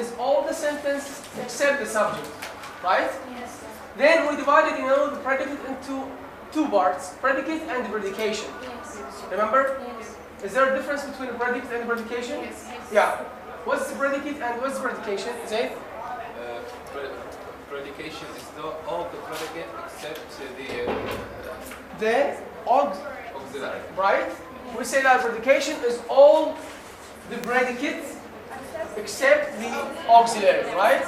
is all the sentence except the subject, right? Yes. Then we divided, the predicate into two parts, predicate and predication. Yes. Remember? Yes. Is there a difference between a predicate and a predication? Yes. Yeah. What's the predicate and what's the predication? Zayd? Predication is all the predicate except The auxiliary. right? We say that predication is all the predicate except the auxiliary, right?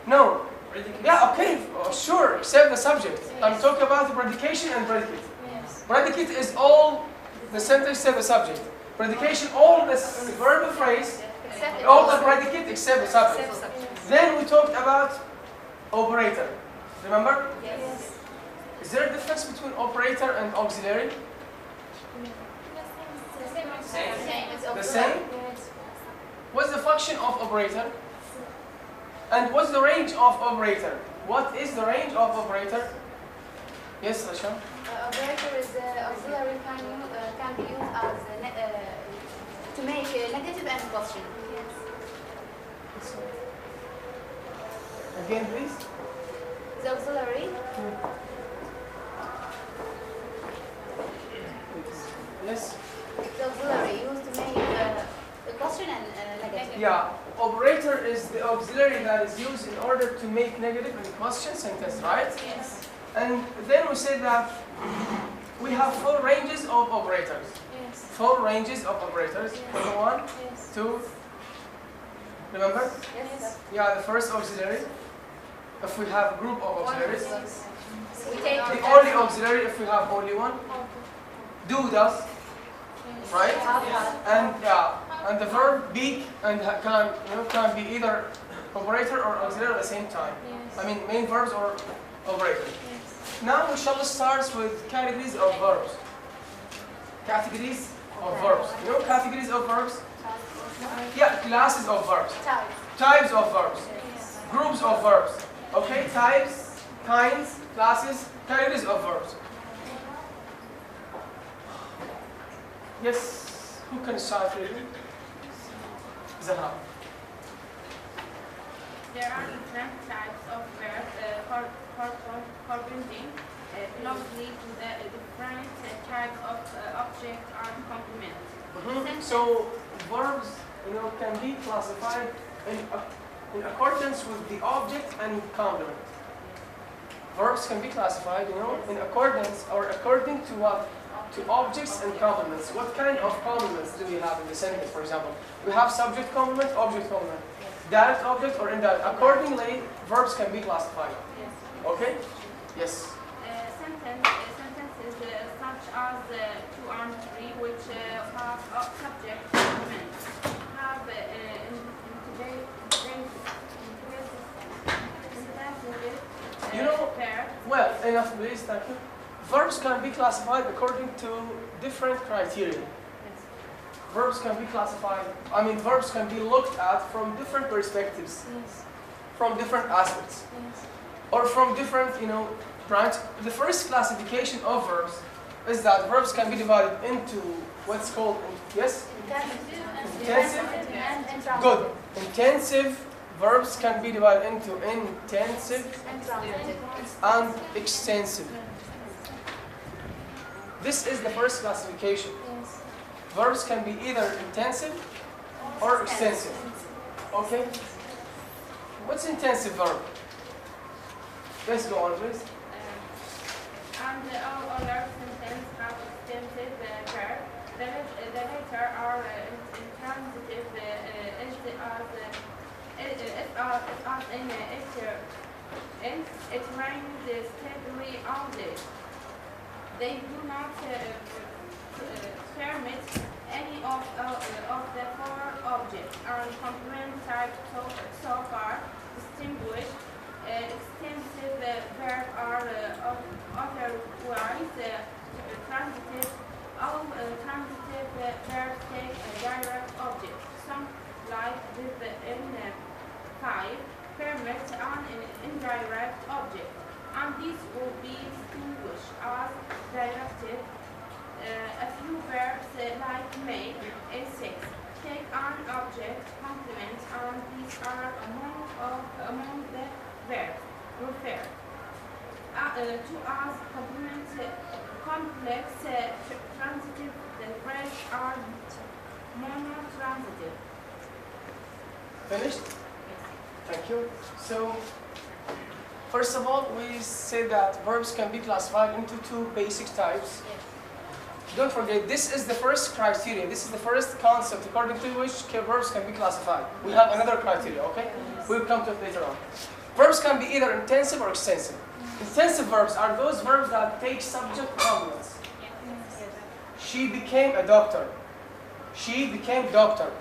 No. Yeah, okay, sure, except the subject. I'm talking about the predication and predicate. Yes. Predicate is all the sentence except the subject. Predication, all the verbal phrase, all the predicate except the subject. Then we talked about operator. Remember? Yes. Is there a difference between operator and auxiliary? The same? What's the function of operator? And what's the range of operator? What is the range of operator? Yes, Rasha? Operator is auxiliary can be used as to make a negative and question. Again, please. The auxiliary Yes? the auxiliary used to make a question and negative. Yeah. Operator is the auxiliary that is used in order to make negative and question sentence, right? Yes. And then we say that we have four ranges of operators. Yes. Four ranges of operators. Number one, Yes. two. Remember? Yes. Yeah, the first auxiliary. If we have a group of auxiliaries. Yes. We take The only auxiliary if we have only one. Do, does, right? And and the verb be and can be either operator or auxiliary at the same time. Yes. I mean main verbs or operator. Yes. Now we shall start with categories of verbs. Categories of verbs. You know categories of verbs? Yeah, classes of verbs. Types of verbs. Yes. Groups of verbs. Okay, types, kinds, classes, categories of verbs. Yes, who can start reading? Zahra. There are different types of verbs corresponding closely to the different types of object and complement. So verbs, can be classified in accordance with the object and complement. Verbs can be classified, in accordance or according to what? To objects and complements. What kind of complements do we have in the sentence, for example? We have subject complement, object complement. Direct object or indirect. Accordingly, verbs can be classified. Yes. Okay? Yes. Sentences such as 2 and 3, which have subject complements, have Well, enough please, thank you. Verbs can be classified according to different criteria. Verbs can be classified, verbs can be looked at from different perspectives, Yes. from different aspects, Yes. or from different, branch. The first classification of verbs is that verbs can be divided into what's called, yes? Intensive? Good. Intensive verbs can be divided into intensive and extensive. This is the first classification. Yes. Verbs can be either intensive or extensive. Okay? What's intensive verb? Let's go on, please. And all other sentences have extensive verb. The latter are intransitive it rains steadily all day. They do not permit any of the four objects and complement type so far distinguished. Extensive verbs are otherwise transitive. All transitive verbs take a direct object. Some, like within 5, permit an indirect object, and these will be distinguished as directive. A few verbs like make, A6, take an object, complement, and are among the verbs. Refer to as complex transitive. The verbs are monotransitive. Finished? Thank you. So, first of all, we say that verbs can be classified into two basic types. Don't forget, this is the first criteria. This is the first concept according to which verbs can be classified. We have another criteria, okay? We'll come to it later on. Verbs can be either intensive or extensive. Intensive verbs are those verbs that take subject complements. She became a doctor. She became doctor.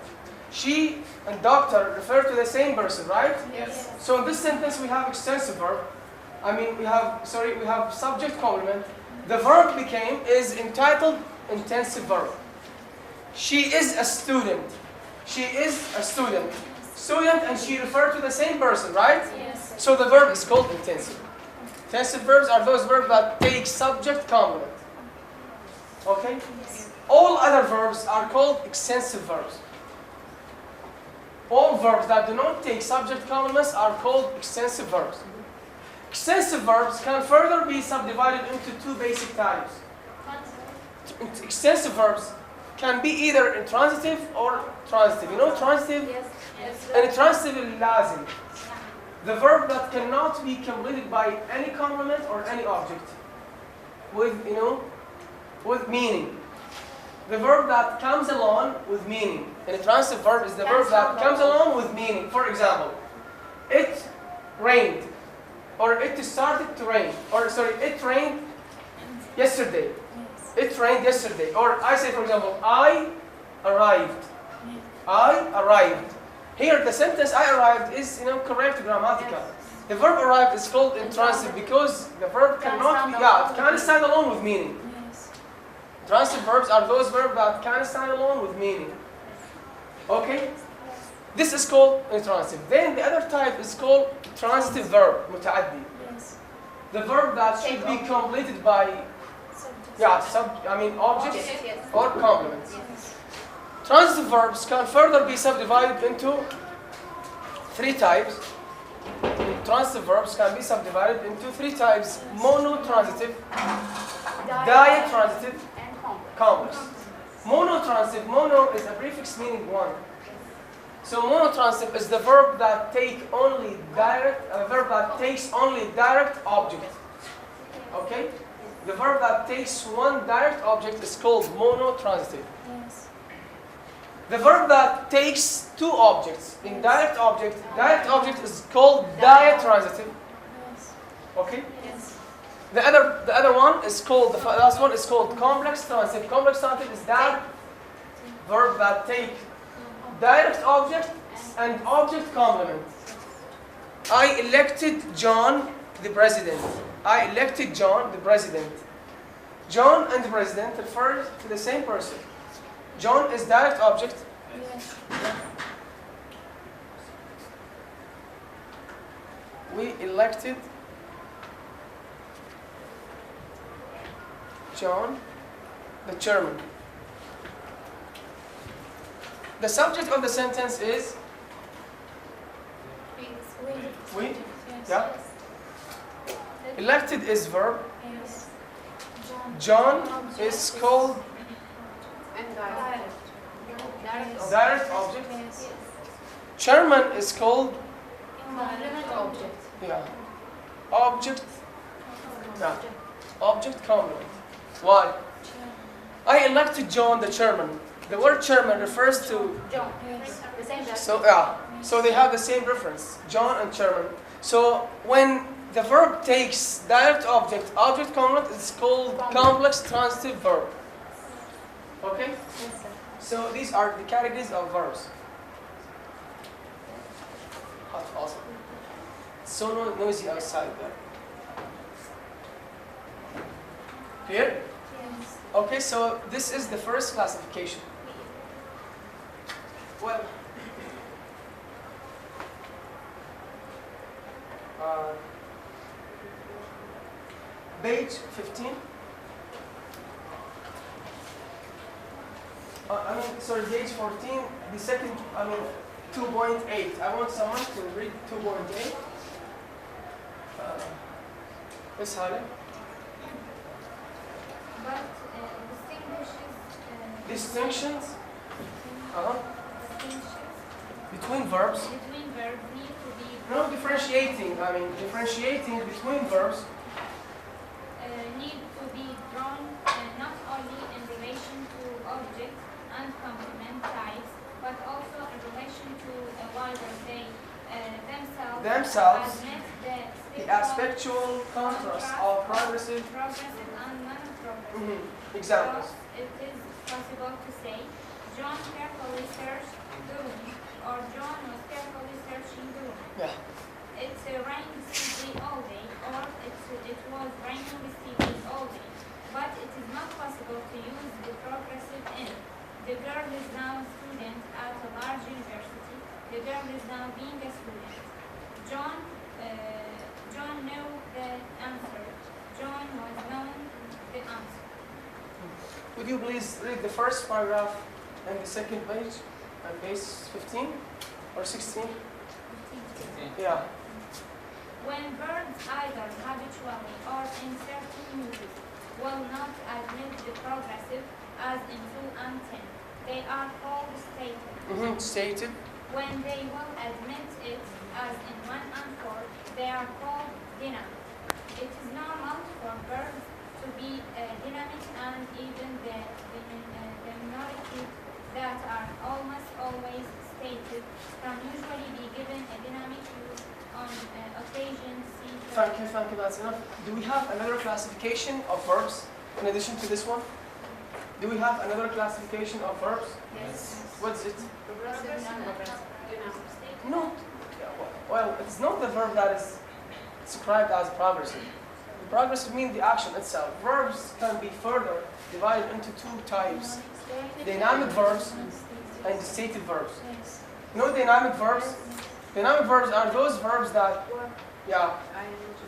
She and doctor refer to the same person, right? Yes. So in this sentence we have extensive verb. We have subject complement. The verb became is entitled intensive verb. She is a student. She is a student. Student and she refer to the same person, right? Yes. So the verb is called intensive. Intensive verbs are those verbs that take subject complement. Okay? All other verbs are called extensive verbs. All verbs that do not take subject complements are called extensive verbs. Extensive verbs can further be subdivided into two basic types. Extensive verbs can be either intransitive or transitive. You know transitive? Yes. And intransitive is lazim. The verb that cannot be completed by any complement or any object with meaning. The verb that comes along with meaning. An intransitive verb is the verb that comes along with meaning. For example, it rained. Or it started to rain. It rained yesterday. It rained yesterday. Or I say, for example, I arrived. I arrived. Here the sentence I arrived is correct grammatical. The verb arrived is called intransitive because the verb cannot be, it can't stand alone with meaning. Transitive verbs are those verbs that can stand alone with meaning. Okay? This is called intransitive. Then the other type is called transitive verb, متعدي. The verb that should be completed by objects or complements. Transitive verbs can further be subdivided into three types. Transitive verbs can be subdivided into three types: monotransitive, diatransitive, complex. Monotransitive, mono is a prefix meaning one. So monotransitive is the verb that takes only direct object. Okay? The verb that takes one direct object is called monotransitive. The verb that takes two objects, direct object is called diatransitive. Okay? The other one is called, the last one is called complex transitive. Complex transitive is that verb that takes direct object and object complement. I elected John the president. I elected John the president. John and the president refer to the same person. John is direct object. We elected John the chairman. The subject of the sentence is we. Yeah. Elected is verb. John is called direct object. Chairman is called object. Object complement. Why? I elected John the chairman. The word chairman refers to John. So they have the same reference, John and chairman. So when the verb takes direct object complement, it's called complex transitive verb. Okay? So these are the categories of verbs. Awesome. It's so noisy outside there. Clear? Okay, so this is the first classification. Well, page 15. Page 14. The second, 2.8. I want someone to read 2.8. Miss Halle. But Distinctions distinctions between verbs. Between verbs need to be No, differentiating. I mean, differentiating between verbs. need to be drawn not only in relation to objects and complement types, but also in relation to whether they themselves admit The aspectual contrast of progressive. and non-progressive. Examples. Thus, it is possible to say, John carefully searched the room, or John was carefully searching the room. Yeah. It rained steadily all day, or it was raining steadily all day. But it is not possible to use the progressive in. The girl is now a student at a large university. The girl is now being a student. John knew the answer. John was known the answer. Would you please read the first paragraph and the second page on page 15 or 16? Yeah. When verbs either habitually or in certain moves will not admit the progressive as in 2 and 10, they are called stated. Stated. When they will admit it as in 1 and 4, they are called dynamic. It is normal for verbs to be dynamic, and even the minority that are almost always stated can usually be given a dynamic use on occasion. Thank you, that's enough. Do we have another classification of verbs in addition to this one? Do we have another classification of verbs? Yes. What is it? Progressive, non-progressive. No. Yeah, well, it's not the verb that is described as progressive. The progressive means the action itself. Verbs can be further divided into 2 types. Dynamic verbs and stated verbs. You know dynamic verbs? Dynamic verbs are those verbs that,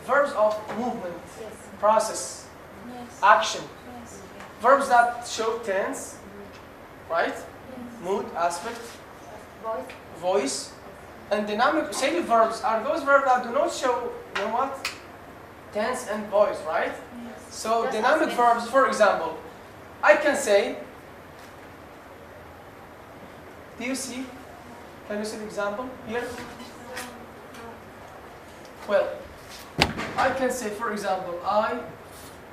verbs of movement, process, action. Verbs that show tense, right? Mood, aspect, voice. And dynamic stated verbs are those verbs that do not show, you know what? Tense and voice, right? So dynamic verbs, for example, I can say, do you see? Can you see the example here? Well, I can say, for example, I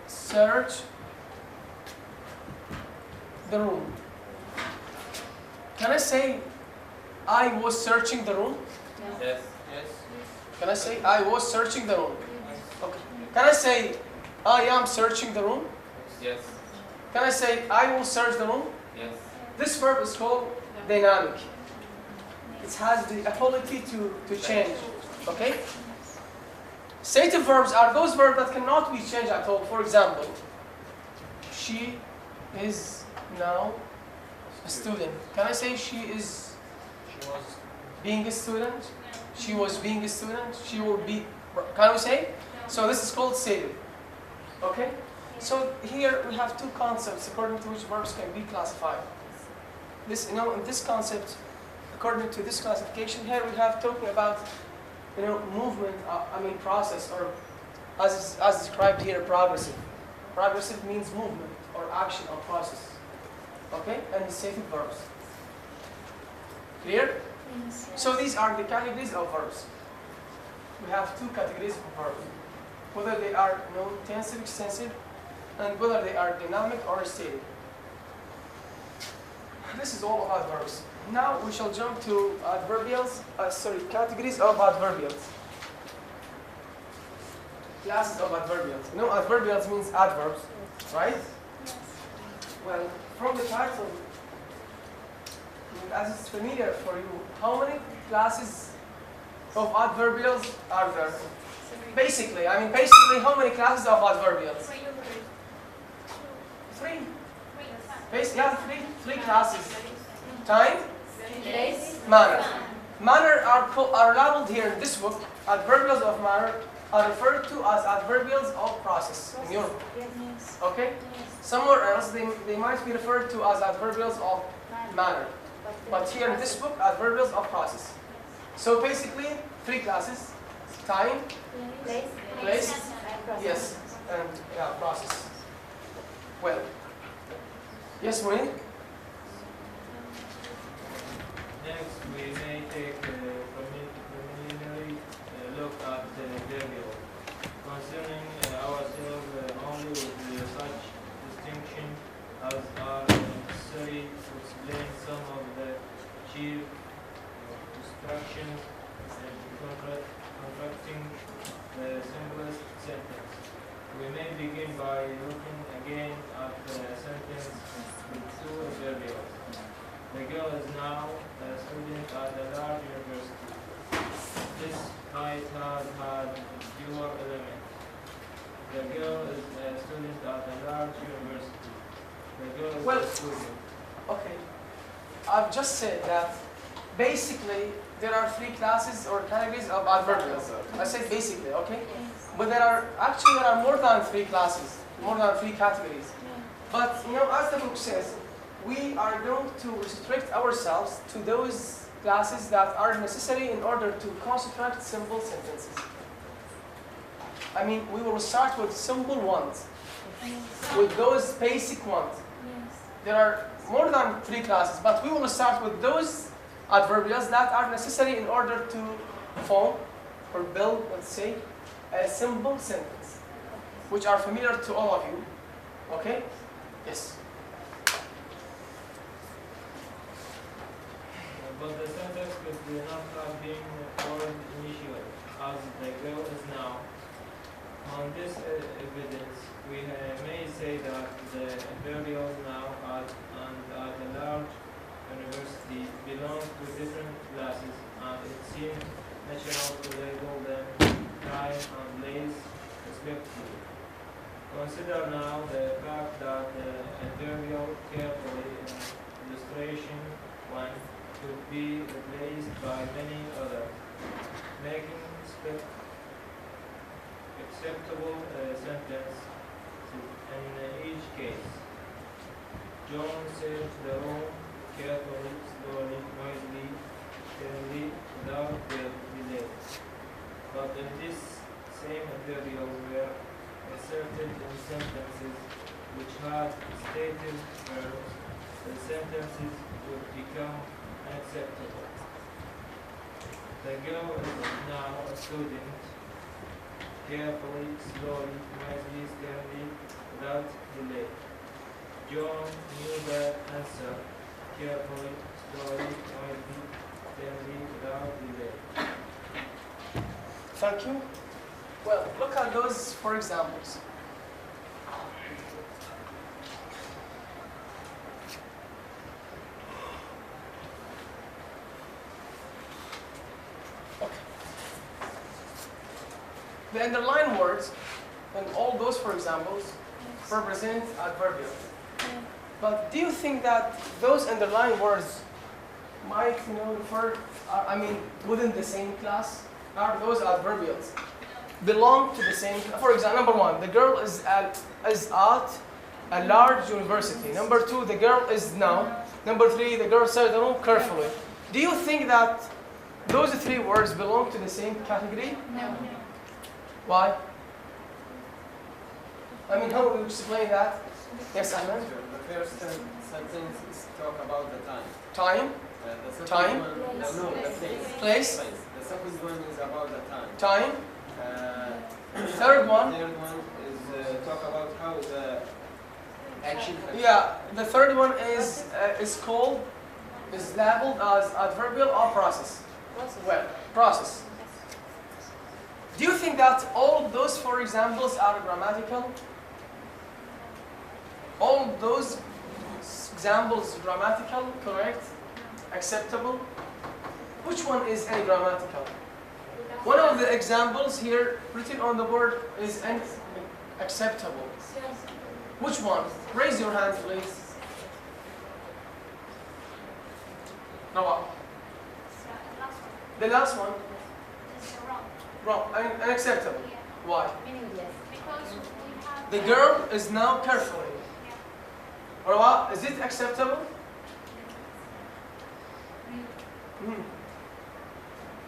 search the room. Can I say I was searching the room? Yes. Can I say I was searching the room? Okay. Can I say I am searching the room? Yes. Can I say I will search the room? Yes. This verb is called dynamic. It has the ability to change. Okay? Stated verbs are those verbs that cannot be changed at all. For example, she is now a student. Can I say she is being a student? She was being a student. She will be. Can we say? So this is called stated. Okay? So here we have 2 concepts according to which verbs can be classified. This, in this concept, according to this classification, here we have talking about, movement. Process, or as described here, progressive. Progressive means movement or action or process. Okay? And the stated verbs. Clear? Yes. So these are the categories of verbs. We have 2 categories of verbs. Whether they are tensive, extensive, and whether they are dynamic or stated. This is all about verbs. Now we shall jump to categories of adverbials. Classes of adverbials. Adverbials means adverbs, right? Yes. Well, from the title, as it's familiar for you, how many classes of adverbials are there? Basically, how many classes of adverbials? 3. Three classes. Time, manner. Manner are labeled here in this book. Adverbials of manner are referred to as adverbials of process in Europe. Yes. Okay? Somewhere else they might be referred to as adverbials of manner. But here in this book, adverbials of process. So basically, three classes: time, Place. place, And process. yes, and yeah, process. Well, yes, Moin? Next, we may take a preliminary look at the variable, concerning ourselves only with such distinction as are necessary to explain some of the chief instructions and constructing the simplest sentence. We may begin by looking again at the sentence with two variables. The girl is now a student at a large university. This might have had fewer elements. The girl is a student at a large university. The girl is Well, a student. Okay. I've just said that basically there are three classes or categories of adverbials. I said basically, okay? But there are more than three classes, more than three categories. But you know, as the book says, we are going to restrict ourselves to those classes that are necessary in order to construct simple sentences. I mean, we will start with simple ones, with those basic ones. There are more than three classes, but we will start with those adverbials that are necessary in order to form or build, let's say, a simple sentence, which are familiar to all of you. Okay? Yes. But the sentence could not have been formed initially, as the girl is now. On this evidence, we may say that the adverbials now and at a large university belong to different classes, and it seems natural to label them time and place respectively. Consider now the fact that the adverbial carefully in illustration 1 could be replaced by many others, making acceptable sentence in each case. John said the room carefully, slowly, noisily, steadily, without delay. But if this same adverbial were inserted in sentences which had stated verbs, the sentences would become unacceptable. The girl is now a student. Carefully, slowly, wisely, steadily, without delay. John knew the answer. Carefully, slowly, wisely, steadily, without delay. Thank you. Well, look at those for examples. The underlined words and all those, for examples, represent adverbials. But do you think that those underlined words might, refer, within the same class? Are those adverbials belong to the same? For example, number one, the girl is at a large university. Number two, the girl is now. Number three, the girl said the room carefully. Do you think that those three words belong to the same category? No. Why? How would you explain that? Yes, Ahmed? The first sentence is talk about the time. Time? The second Time? one, no, the place. Place? The second one is about the time. Time? Third Third one? is talk about how the action. Yeah, the third one is labeled as adverbial or process. Well, process. Do you think that all those four examples are grammatical? All those examples grammatical, correct, acceptable? Which one is ungrammatical? One of the examples here written on the board is unacceptable. Which one? Raise your hand, please. No. The last one? Wrong. Unacceptable. Why? Meaningless. Because we have The girl is now carefully. Or what? Is it acceptable?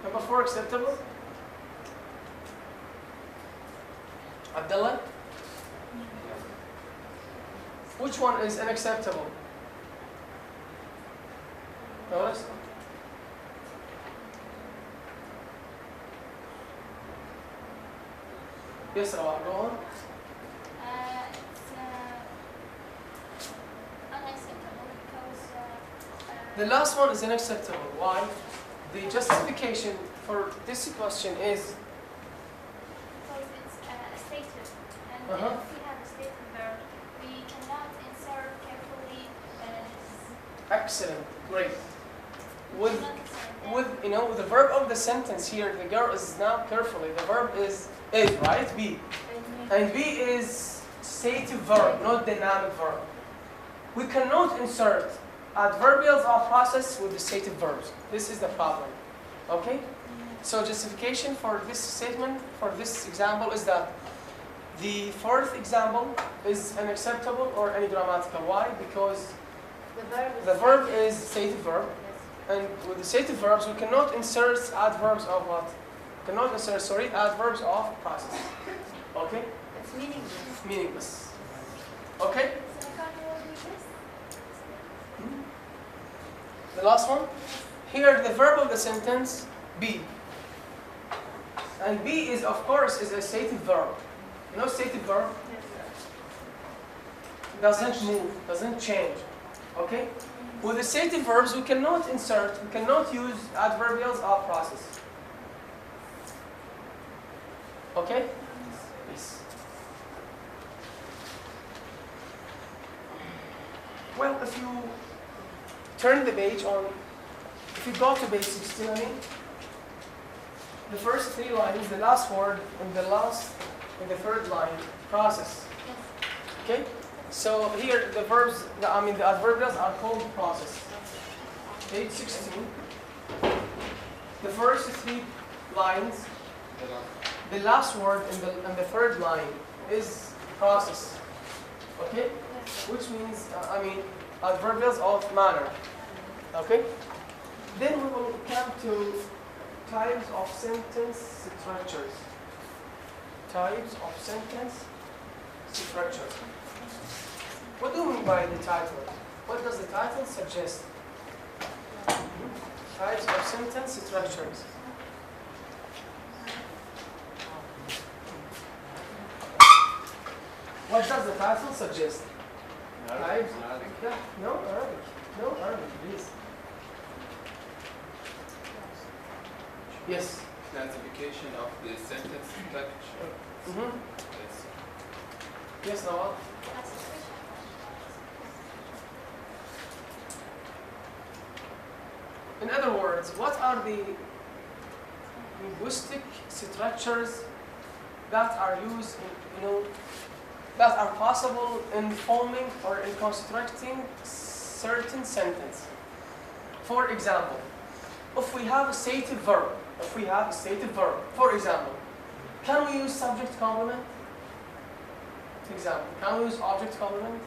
Number 4 acceptable. Abdullah? Which one is unacceptable? Notice? Yes, Rawah, go on. It's unacceptable because The last one is unacceptable. Why? The justification for this question is because it's stated, and Uh-huh. if we have a stated verb, we cannot insert carefully. excellent, great. With Not insert. with the verb of the sentence here, the girl is now carefully. The verb is right, be. And be is stative verb, not dynamic verb. We cannot insert adverbials or process with the stative verbs. This is the problem. Okay? So justification for this statement, for this example, is that the fourth example is unacceptable or ungrammatical. Why? Because the verb is stative verb. And with the stative verbs, we cannot insert adverbs of what? Cannot insert, adverbs of process. Okay? It's meaningless. Meaningless. Okay? So can we do this? The last one. Here, the verb of the sentence, be. And be is, of course, is a stative verb. You know stative verb? Doesn't move, doesn't change. Okay? With the stative verbs, we cannot insert, we cannot use adverbials or process. Okay? Yes. Well, if you turn the page on, if you go to page 16, the first 3 lines, the last word, and the third line, process. Okay? So here the verbs, the adverbials are called process. Page 16. The first 3 lines, the last word and the third line is process. Okay? Which means, adverbials of manner. Okay? Then we will come to types of sentence structures. Types of sentence structures. What do we mean by the title? What does the title suggest? Types of sentence structures. What does the title suggest? Types? Yeah, no Arabic. No Arabic, please. Yes. Classification of the sentence structure. Yes. Yes, Nawal. In other words, what are the linguistic structures that are used that are possible in forming or in constructing certain sentence? For example, if we have a stative verb, for example, can we use subject complement? Example, can we use object complement?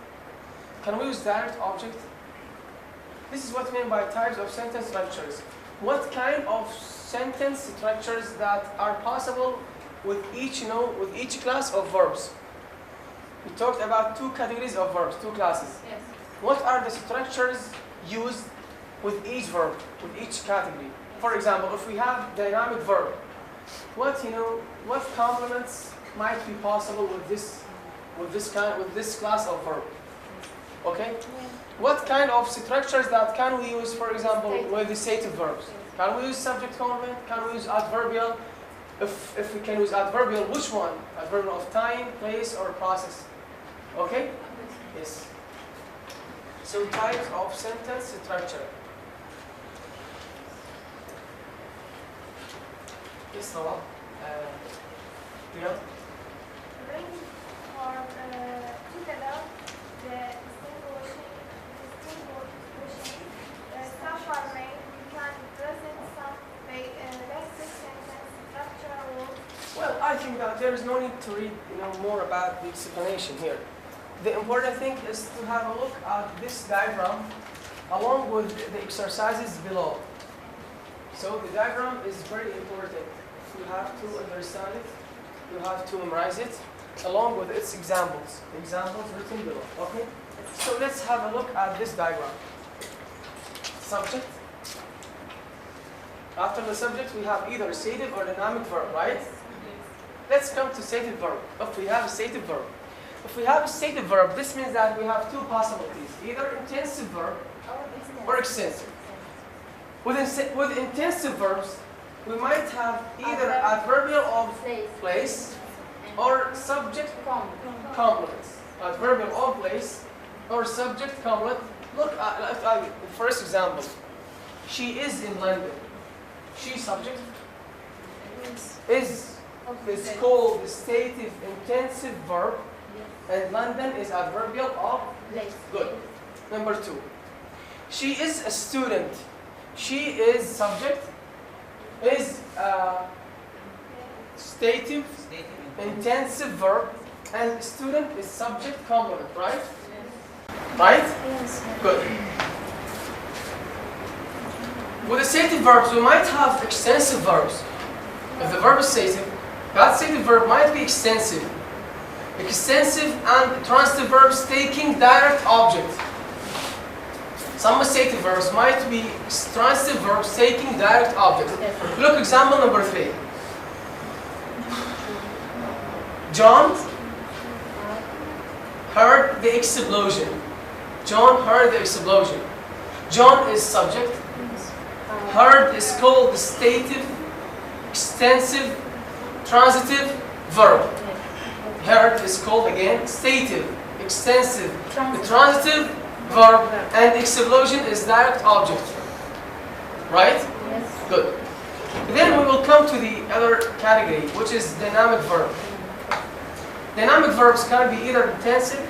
Can we use direct object? This is what we mean by types of sentence structures. What kind of sentence structures that are possible with each class of verbs? We talked about 2 categories of verbs, 2 classes. Yes. What are the structures used with each verb, with each category? For example, if we have dynamic verb, what complements might be possible with this class of verb? Okay? What kind of structures that can we use, for example, with the stative verbs? Can we use subject complement? Can we use adverbial? If we can use adverbial, which one? Adverbial of time, place, or process? Okay? Yes. So types of sentence structure. Yes, Nawal. Yeah. Bring or together the distinguishing some are made. We can present some basic sentence structure rules. Well, I think that there is no need to read more about the explanation here. The important thing is to have a look at this diagram along with the exercises below. So the diagram is very important. You have to understand it. You have to memorize it along with its examples. The examples written below. Okay? So let's have a look at this diagram. Subject. After the subject, we have either stative or dynamic verb, right? Let's come to stative verb. If we have a stative verb. If we have a stative verb, this means that we have two possibilities. Either intensive verb or extensive. With intensive verbs, we might have either adverbial of place or subject complements. Adverbial of place or subject complement. Look at the first example. She is in London. She subject is called the stative intensive verb, and London is adverbial of place. Good. Number 2. She is a student. She is subject is stative intensive verb, and student is subject complement, right? Right? Yes. Good. With the stative verbs, we might have extensive verbs. If the verb is stative, that stative verb might be extensive. Extensive and transitive verbs taking direct object. Some stative verbs might be transitive verbs taking direct object. Look, example number 3. John heard the explosion. John heard the explosion. John is subject. Heard is called the stative, extensive, transitive verb. Heard is called again stative, extensive, transitive verb, and explosion is direct object. Right? Yes. Good. Then we will come to the other category, which is dynamic verb. Dynamic verbs can be either intensive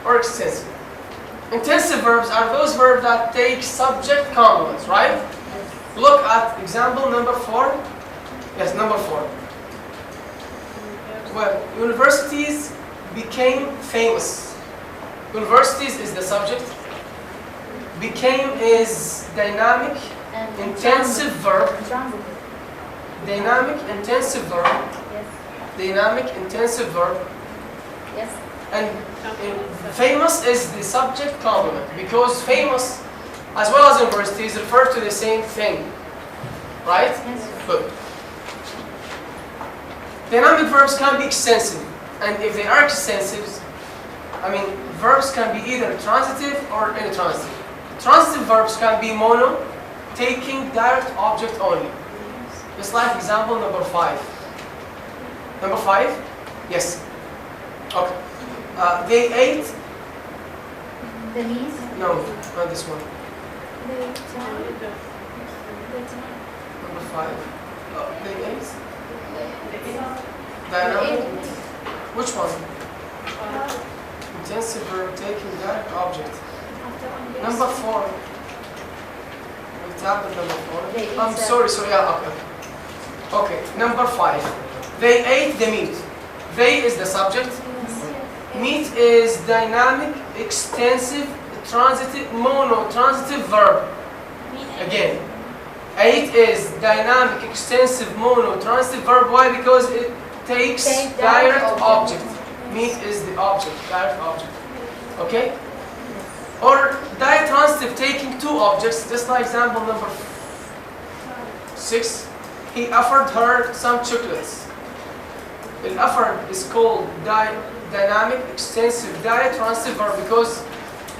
or extensive. Intensive verbs are those verbs that take subject complements, right? Look at example number 4. Yes, number 4. Well, universities became famous. Universities is the subject. Became is dynamic, intensive verb. Dynamic, intensive verb. Yes. Dynamic, intensive verb. Yes. And famous is the subject complement, because famous as well as universities refer to the same thing. Right? Yes. Good. Dynamic verbs can be extensive, and if they are extensive, verbs can be either transitive or intransitive. Transitive verbs can be mono, taking direct object only. Just like example number 5. Number 5? Yes. Okay. They ate. The knees. No, not this one. Number 5. They ate. Dynamic. Which one? Intensive verb taking direct object. Number 4. We tapped at number 4. I'm sorry. Yeah. Okay. Number 5. They ate the meat. They is the subject. Meat is dynamic, extensive, transitive, mono, transitive verb. Again. Ate is dynamic, extensive, mono, transitive verb. Why? Because it takes direct object. Meat is the object, direct object. Okay? Or ditransitive taking two objects, just like example number 6. He offered her some chocolates. The offered is called dynamic, extensive, ditransitive verb, because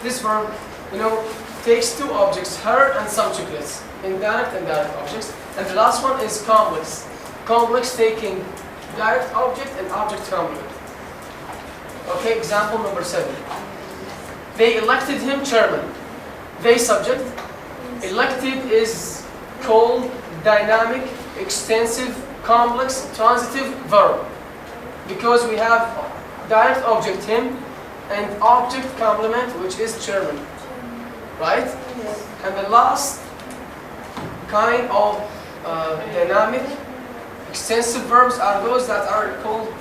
this verb, takes two objects, her and some chocolates, indirect and direct objects. And the last one is complex. Complex taking direct object and object complement. Okay, example number 7. They elected him chairman. They subject. Elected is called dynamic, extensive, complex, transitive verb, because we have direct object him and object complement, which is chairman. Right? And the last kind of dynamic, extensive verbs are those that are called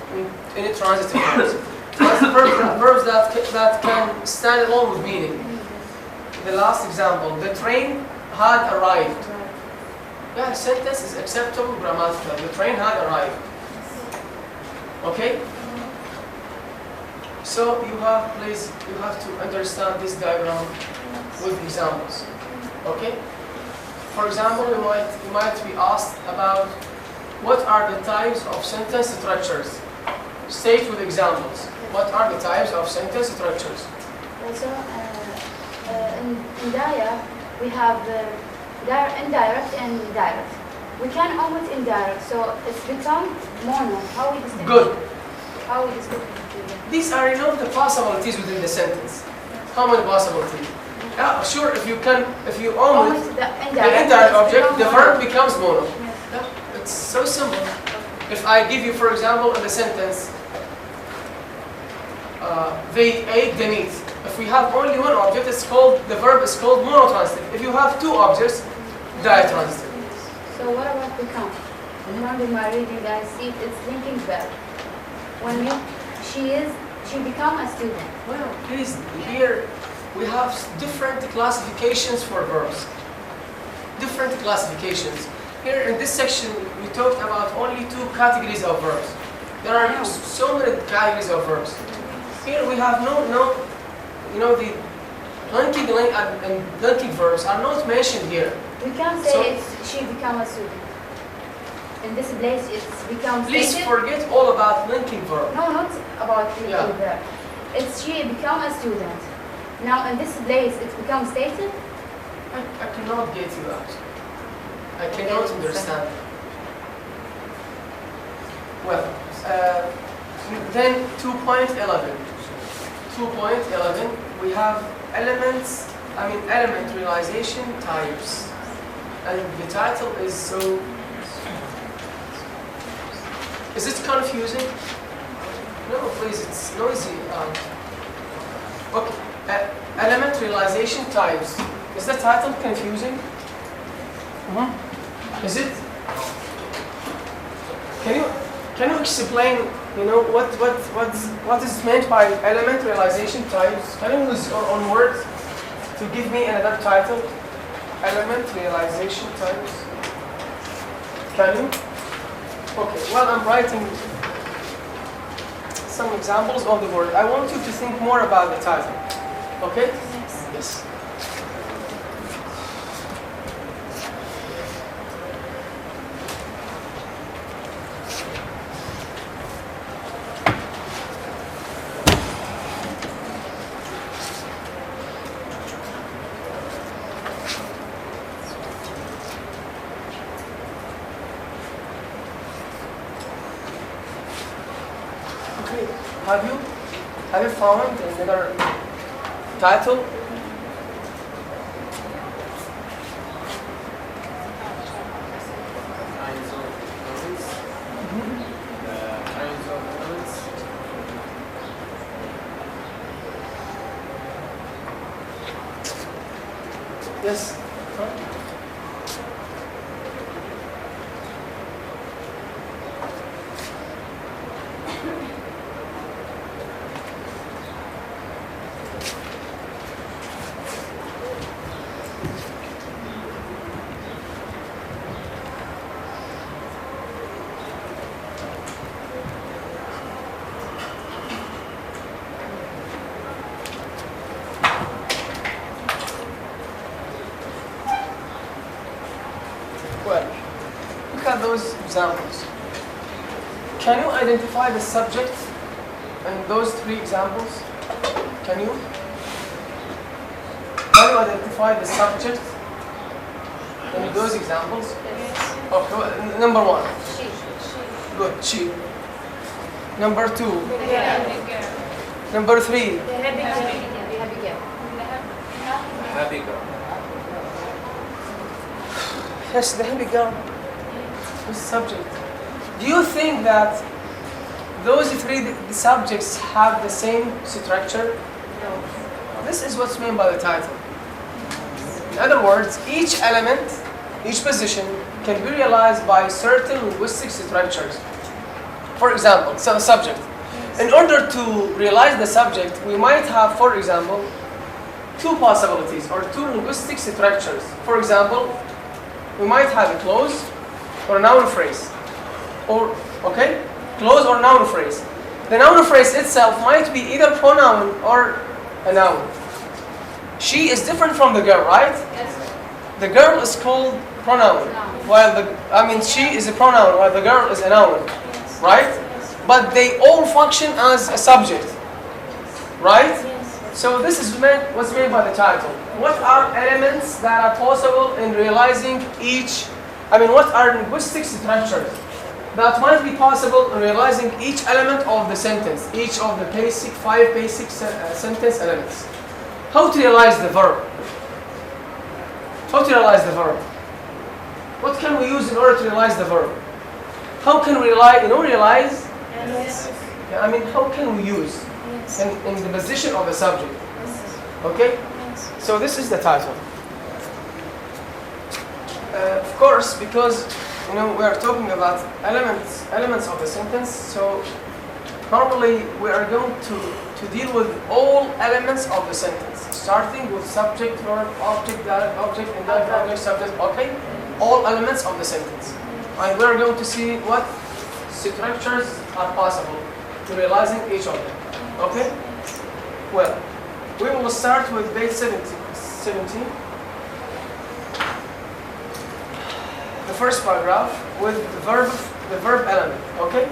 intransitive verbs. Transitive verbs that can stand alone with meaning. The last example, the train had arrived. Yeah, sentence is acceptable grammatical. The train had arrived. Okay? So you have to understand this diagram with examples. Okay? For example, you might be asked about what are the types of sentence structures. State with examples. What are the types of sentence structures? Also, in Daya, we have indirect and direct. We can omit indirect, so it's become mono. How we distinguish? Good. How we distinguish? These are, the possibilities within the sentence. How many possibilities? Yeah, sure. If you omit the the indirect object, the verb becomes mono. Yeah, it's so simple. If I give you, for example, in the sentence, they ate the meat. If we have only one object, the verb is called monotransitive. If you have two objects, ditransitive. So what about become? In my reading, I see it's linking verb. When she become a student. Well, please, here we have different classifications for verbs. Different classifications. Here in this section, we talked about only two categories of verbs. There are so many categories of verbs. Here we have the linking and linking verbs are not mentioned here. We can say she become a student. In this place, it's become Please stated. forget all about linking verb. No, not about linking verb. It's she become a student. Now in this place, it's become stated. I cannot get you out. I cannot understand. Well, then 2.11. 2.11, we have element realization types. And the title is so... Is it confusing? No, please, it's noisy. Okay, element realization types. Is the title confusing? Is it? Can you explain? What is meant by element realization types? Can you use your own words to give me another title? Element realization types. Can you? Okay. Well, I'm writing some examples on the word. I want you to think more about the title. Okay? Yes. Have you found another title? Kinds of elements. Kinds of elements. Yes. Well, look at those examples. Can you identify the subject in those three examples? Can you identify the subject in those examples? Okay, well, number one. She. Good, she. Number two. Girl. Number three. Happy girl. Yes, the happy girl. The subject. Do you think that those three subjects have the same structure? No. This is what's meant by the title. In other words, each element, each position can be realized by certain linguistic structures. For example, so subject. In order to realize the subject, we might have, for example, two possibilities or two linguistic structures. For example, we might have a clause or a noun phrase. Or, okay? Clause or noun phrase. The noun phrase itself might be either pronoun or a noun. She is different from the girl, right? Yes. The girl is called pronoun, while she is a pronoun, while the girl is a noun, right? But they all function as a subject, right? So this is what's meant by the title. What are elements that are possible in realizing what are linguistic structures that might be possible in realizing each element of the sentence, each of the five basic sentence elements. How to realize the verb? How to realize the verb? What can we use in order to realize the verb? How can we realize? Yes. How can we use in the position of the subject? Okay? So this is the title. Of course, because we are talking about elements of the sentence, so normally we are going to deal with all elements of the sentence, starting with subject, verb, object, direct object, indirect object, subject, okay? All elements of the sentence. And we are going to see what structures are possible to realizing each of them. Okay? Well, we will start with page 17. The first paragraph with the verb element. Okay?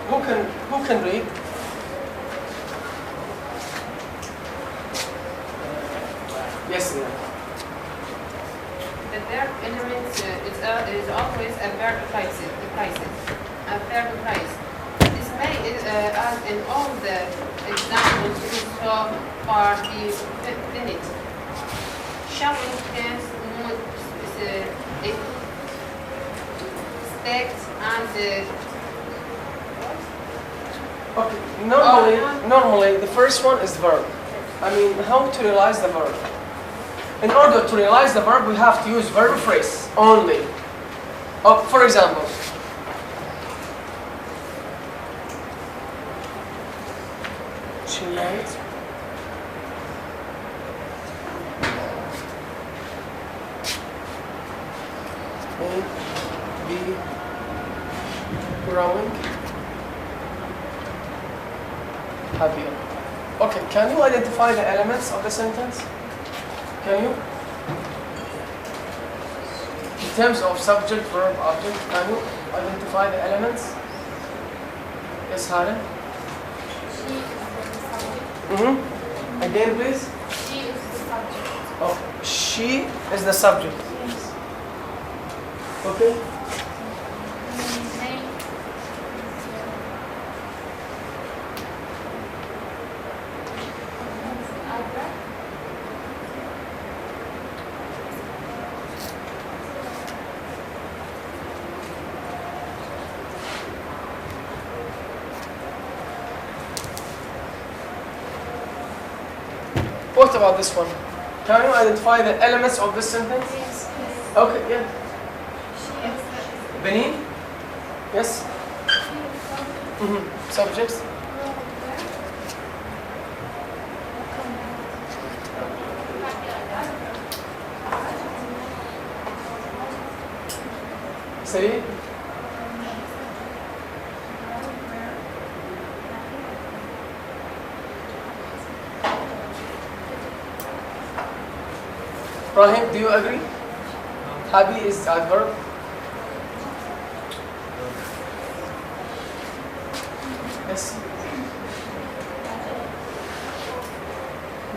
Who can read? Yes, Leah. The verb element is always a verb phrase. A verb phrase. This may, as in all the examples so far, be finite, showing tense, mood, expect, and Okay. Normally the first one is verb. How to realize the verb? In order to realize the verb, we have to use verb phrase only. For example, she made be growing happier. Okay, can you identify the elements of the sentence? Can you? In terms of subject, verb, object, can you identify the elements? Yes, Haren? Again, please. She is the subject. Oh, she is the subject. Yes. Okay. What about this one? Can you identify the elements of this sentence? Yes. Okay, yeah. She is. Benin? Yes? Subjects? Say? Rahim, do you agree? Happy is adverb. Yes.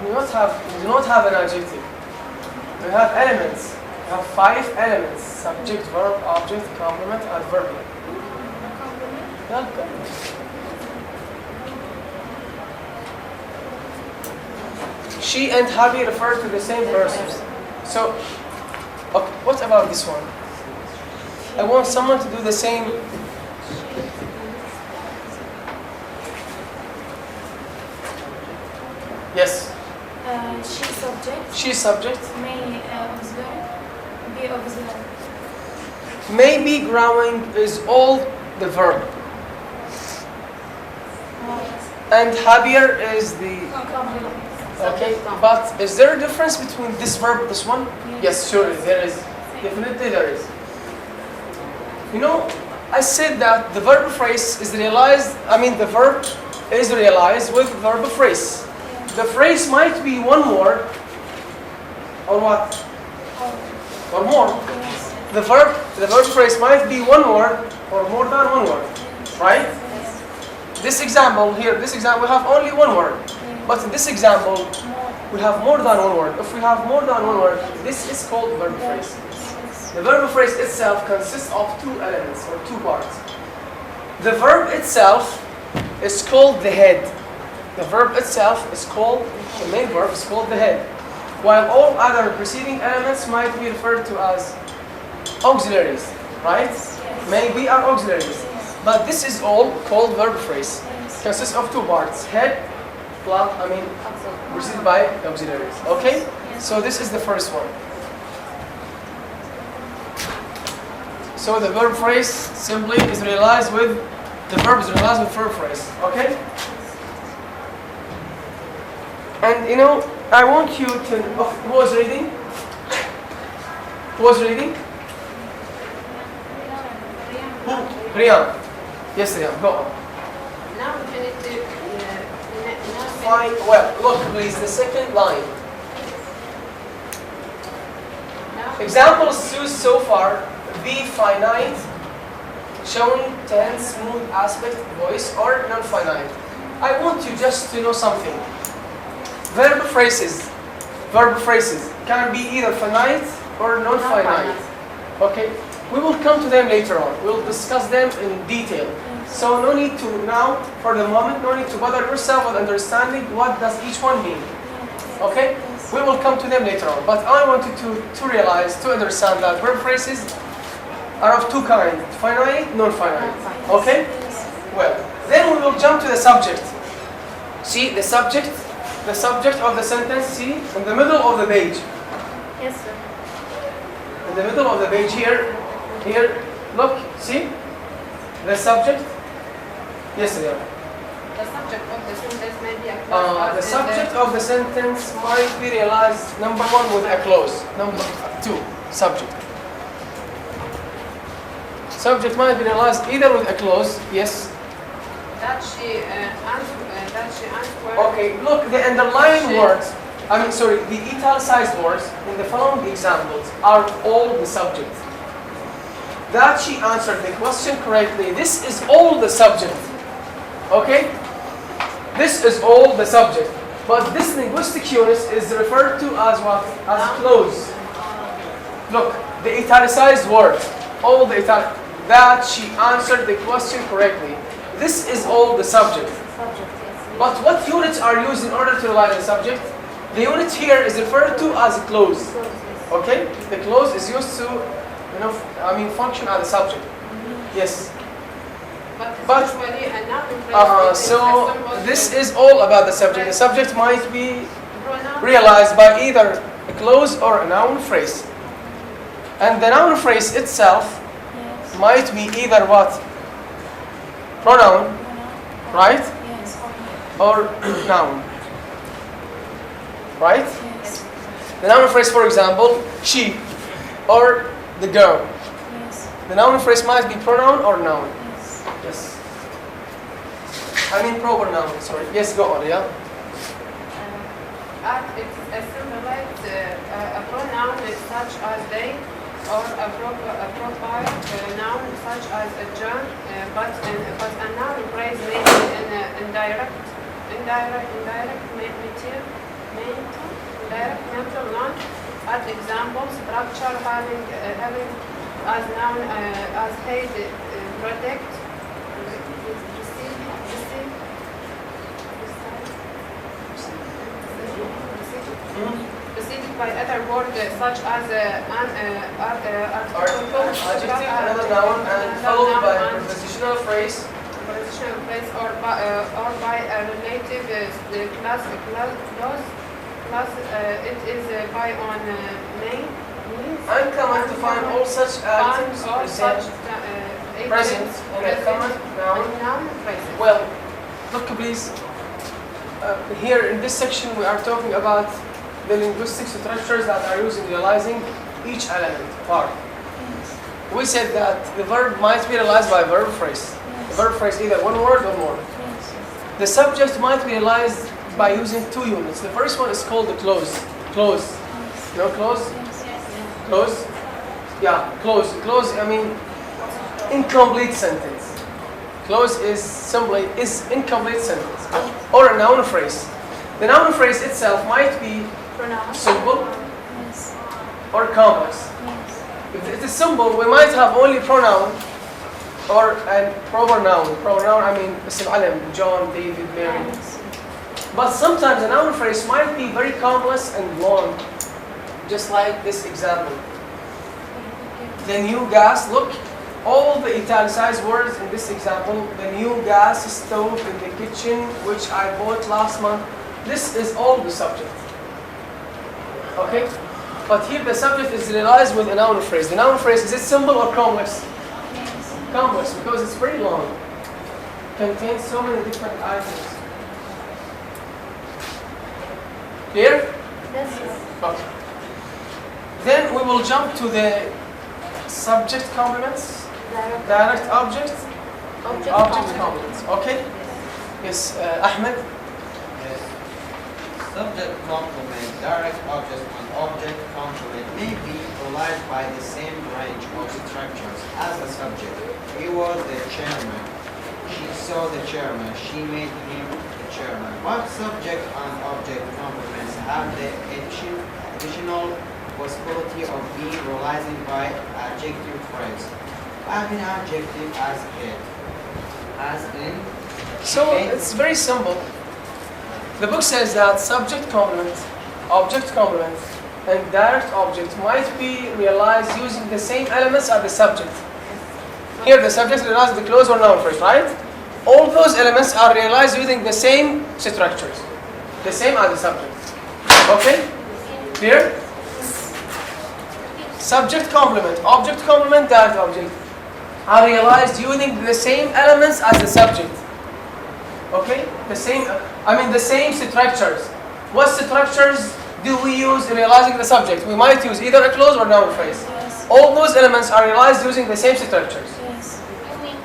We do not have an adjective. We have elements. We have 5 elements: subject, verb, object, complement, adverbial. Yeah, good. She and Happy refer to the same persons. So, okay, what about this one? I want someone to do the same. Yes. She subject. She subject. May auxiliary. Be auxiliary. May be growing is all the verb. And happier is the. Okay, but is there a difference between this verb and this one? Yes, surely there is. Definitely there is. You know, I said that the verb phrase is realized, the verb is realized with verb phrase. The phrase might be one word or what? Or more. The verb phrase might be one word or more than one word, right? This example here, we have only one word. But in this example, we have more than one word. If we have more than one word, this is called verb phrase. The verb phrase itself consists of two elements or two parts. The verb itself is called the head. The verb itself is called, the main verb is called the head. While all other preceding elements might be referred to as auxiliaries, right? Maybe are auxiliaries. But this is all called verb phrase. Consists of two parts. Head, plus, preceded by auxiliaries. Okay? So this is the first one. So the verb phrase simply is realized with, the verb is realized with verb phrase. Okay? And you know, I want you to, who was reading? Who was reading? Who? Riyan. Yes, Riyan, go on. Now we need to Fine. Well, look please, the second line. Examples used so far, be finite, showing tense, mood, aspect, voice, or non-finite. I want you just to know something. Verb phrases can be either finite or non-finite. Okay? We will come to them later on. We'll discuss them in detail. So no need to now, for the moment, no need to bother yourself with understanding what does each one mean. Okay? We will come to them later on. But I want you to realize, to understand that verb phrases are of two kinds, finite, non-finite. Okay? Well, then we will jump to the subject. See, the subject of the sentence, see, in the middle of the page. Yes, sir. In the middle of the page here, look, see? The subject. Yes, sir. the subject of the sentence may be a clause. The subject of the sentence might be realized, number one, with a clause. Number two, subject. Subject might be realized either with a clause, yes. That she answered. Okay, look, the underlying words, the italicized words in the following examples are all the subject. That she answered the question correctly. This is all the subject. Okay? This is all the subject. But this linguistic unit is referred to as what? As clause. Look, the italicized word, all the that she answered the question correctly. This is all the subject. But what units are used in order to realize the subject? The unit here is referred to as a clause. Okay? The clause is used to, function as a subject. Yes. But so this is all about the subject. The subject might be realized by either a clause or a noun phrase. And the noun phrase itself might be either what? Pronoun, right? Or noun, right? The noun phrase, for example, she or the girl. The noun phrase might be pronoun or noun. Yes. Proper noun, sorry. Yes, go on, yeah? It's assimilates a pronoun such as they, or a proper noun such as a John, but a noun phrase may be indirect mental noun. As examples, structure having as noun as head, protect, preceded by other words such as article, adjective, another noun, and followed by a prepositional phrase. Or by a relative clause. It is by on name. Uncommon to find all such items present in a common noun. Well, look please. Here in this section we are talking about the linguistic structures that are used in realizing each element part. We said that the verb might be realized by a verb phrase. The verb phrase either one word or more. The subject might be realized by using two units. The first one is called the clause. Clause. You know clause? Clause? Yeah, clause. Clause, I mean, incomplete sentence. Clause is simply incomplete sentence. Or a noun phrase. The noun phrase itself might be simple or complex. If it is simple, we might have only pronoun or a proper noun. Proper noun, I mean, اسم علم, John, David, Mary. But sometimes a noun phrase might be very complex and long, just like this example. The new gas, look, all the italicized words in this example, the new gas stove in the kitchen, which I bought last month, this is all the subject. Okay? But here the subject is realized with a noun phrase. The noun phrase, is it simple or complex? Complex, because it's very long. Contains so many different items. Clear? Yes. Okay. Then we will jump to the subject complements, direct object, object complements. Okay? Yes, Ahmed? Yes. Subject complement, direct object, and object complement may be realized by the same range of structures as the subject. He was the chairman. She saw the chairman. She made him the chairman. What subject and object complements have the additional possibility of being realized by adjective phrase? Having adjective as head, as in. So it's very simple. The book says that subject complement, object complement, and direct object might be realized using the same elements as the subject. Here the subject realizes the clause or noun phrase, right? All those elements are realized using the same structures, the same as the subject. Okay? Clear? Subject complement, object complement, direct object are realized using the same elements as the subject. Okay? The same structures. What structures do we use in realizing the subject? We might use either a clause or noun phrase. Yes. All those elements are realized using the same structures. Yes. I mean,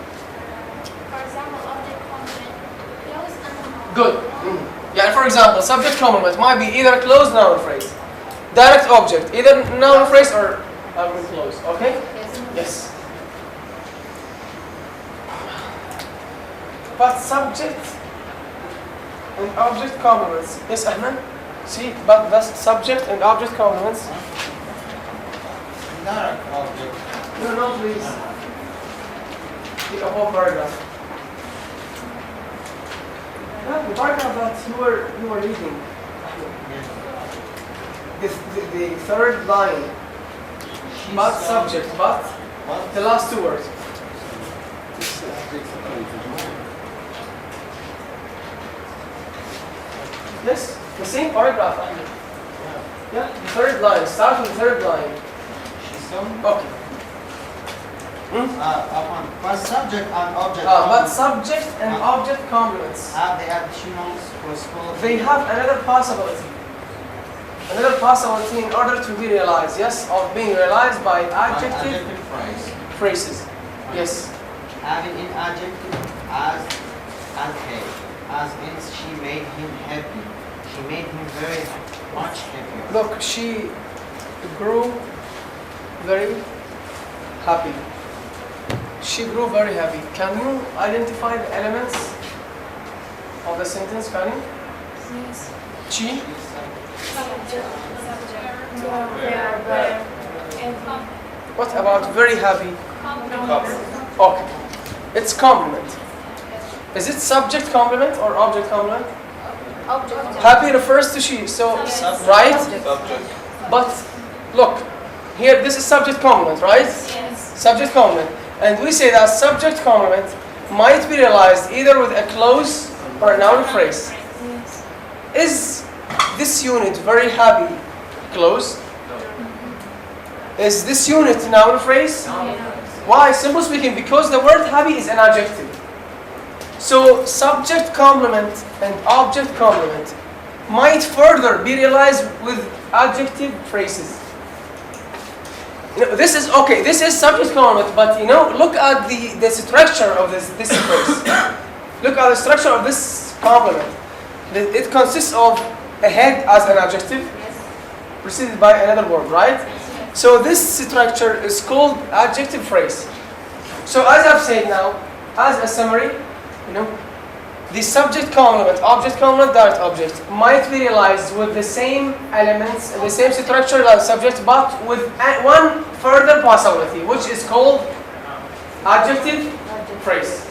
for example, object complement, clause and noun. Good. Yeah, for example, subject complement might be either a clause, noun phrase. Direct object, either noun phrase or clause. Okay? Yes. But subject and object complements. Yes, Ahmed? See, but that's subject and object complements. Direct object. No, please. The whole paragraph. The paragraph that you were reading. The third line. But subject, but the last two words. Yes, the same paragraph. Yeah, the third line. Start with the third line. Okay. But subject and object. But subject and object complements have the additional possibility. They have another possibility. Another possibility in order to be realized. Yes, of being realized by adjective phrase. phrases. Yes. Having an adjective as head, as in she made him happy. She made him very much happier. Look, she grew very happy. She grew very happy. Can you identify the elements of the sentence, can you? Yes. She? What about very happy? Okay. It's complement. Is it subject complement or object complement? Object. Happy refers to she, so right? But look, here this is subject complement, right? Yes. Subject complement. And we say that subject complement might be realized either with a clause or a noun phrase. Yes. Is this unit very happy clause? Is this unit noun phrase? Why? Simply speaking, because the word happy is an adjective. So subject complement and object complement might further be realized with adjective phrases. This is okay. This is subject complement, but look at the structure of this phrase. Look at the structure of this complement. It consists of a head as an adjective, preceded by another word, right? So this structure is called adjective phrase. So as I've said now, as a summary, the subject complement, object complement, direct object might be realized with the same elements and the same structure like subject, but with one further possibility, which is called adjective phrase.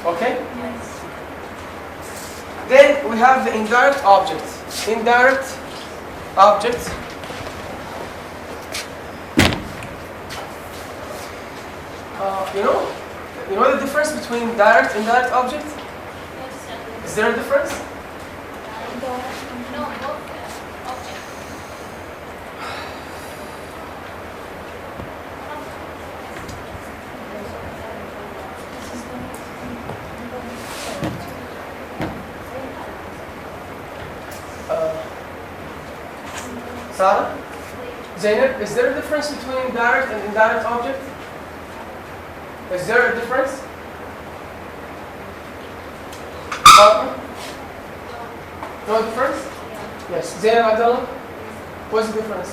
Okay? Then we have the indirect object. Indirect object. You know the difference between direct and indirect object? Is there a difference? No, both objects. Sarah? Zainab, is there a difference between direct and indirect object? Is there a difference? Fatima? No difference? Yes. Zainab Abdullah? What's the difference?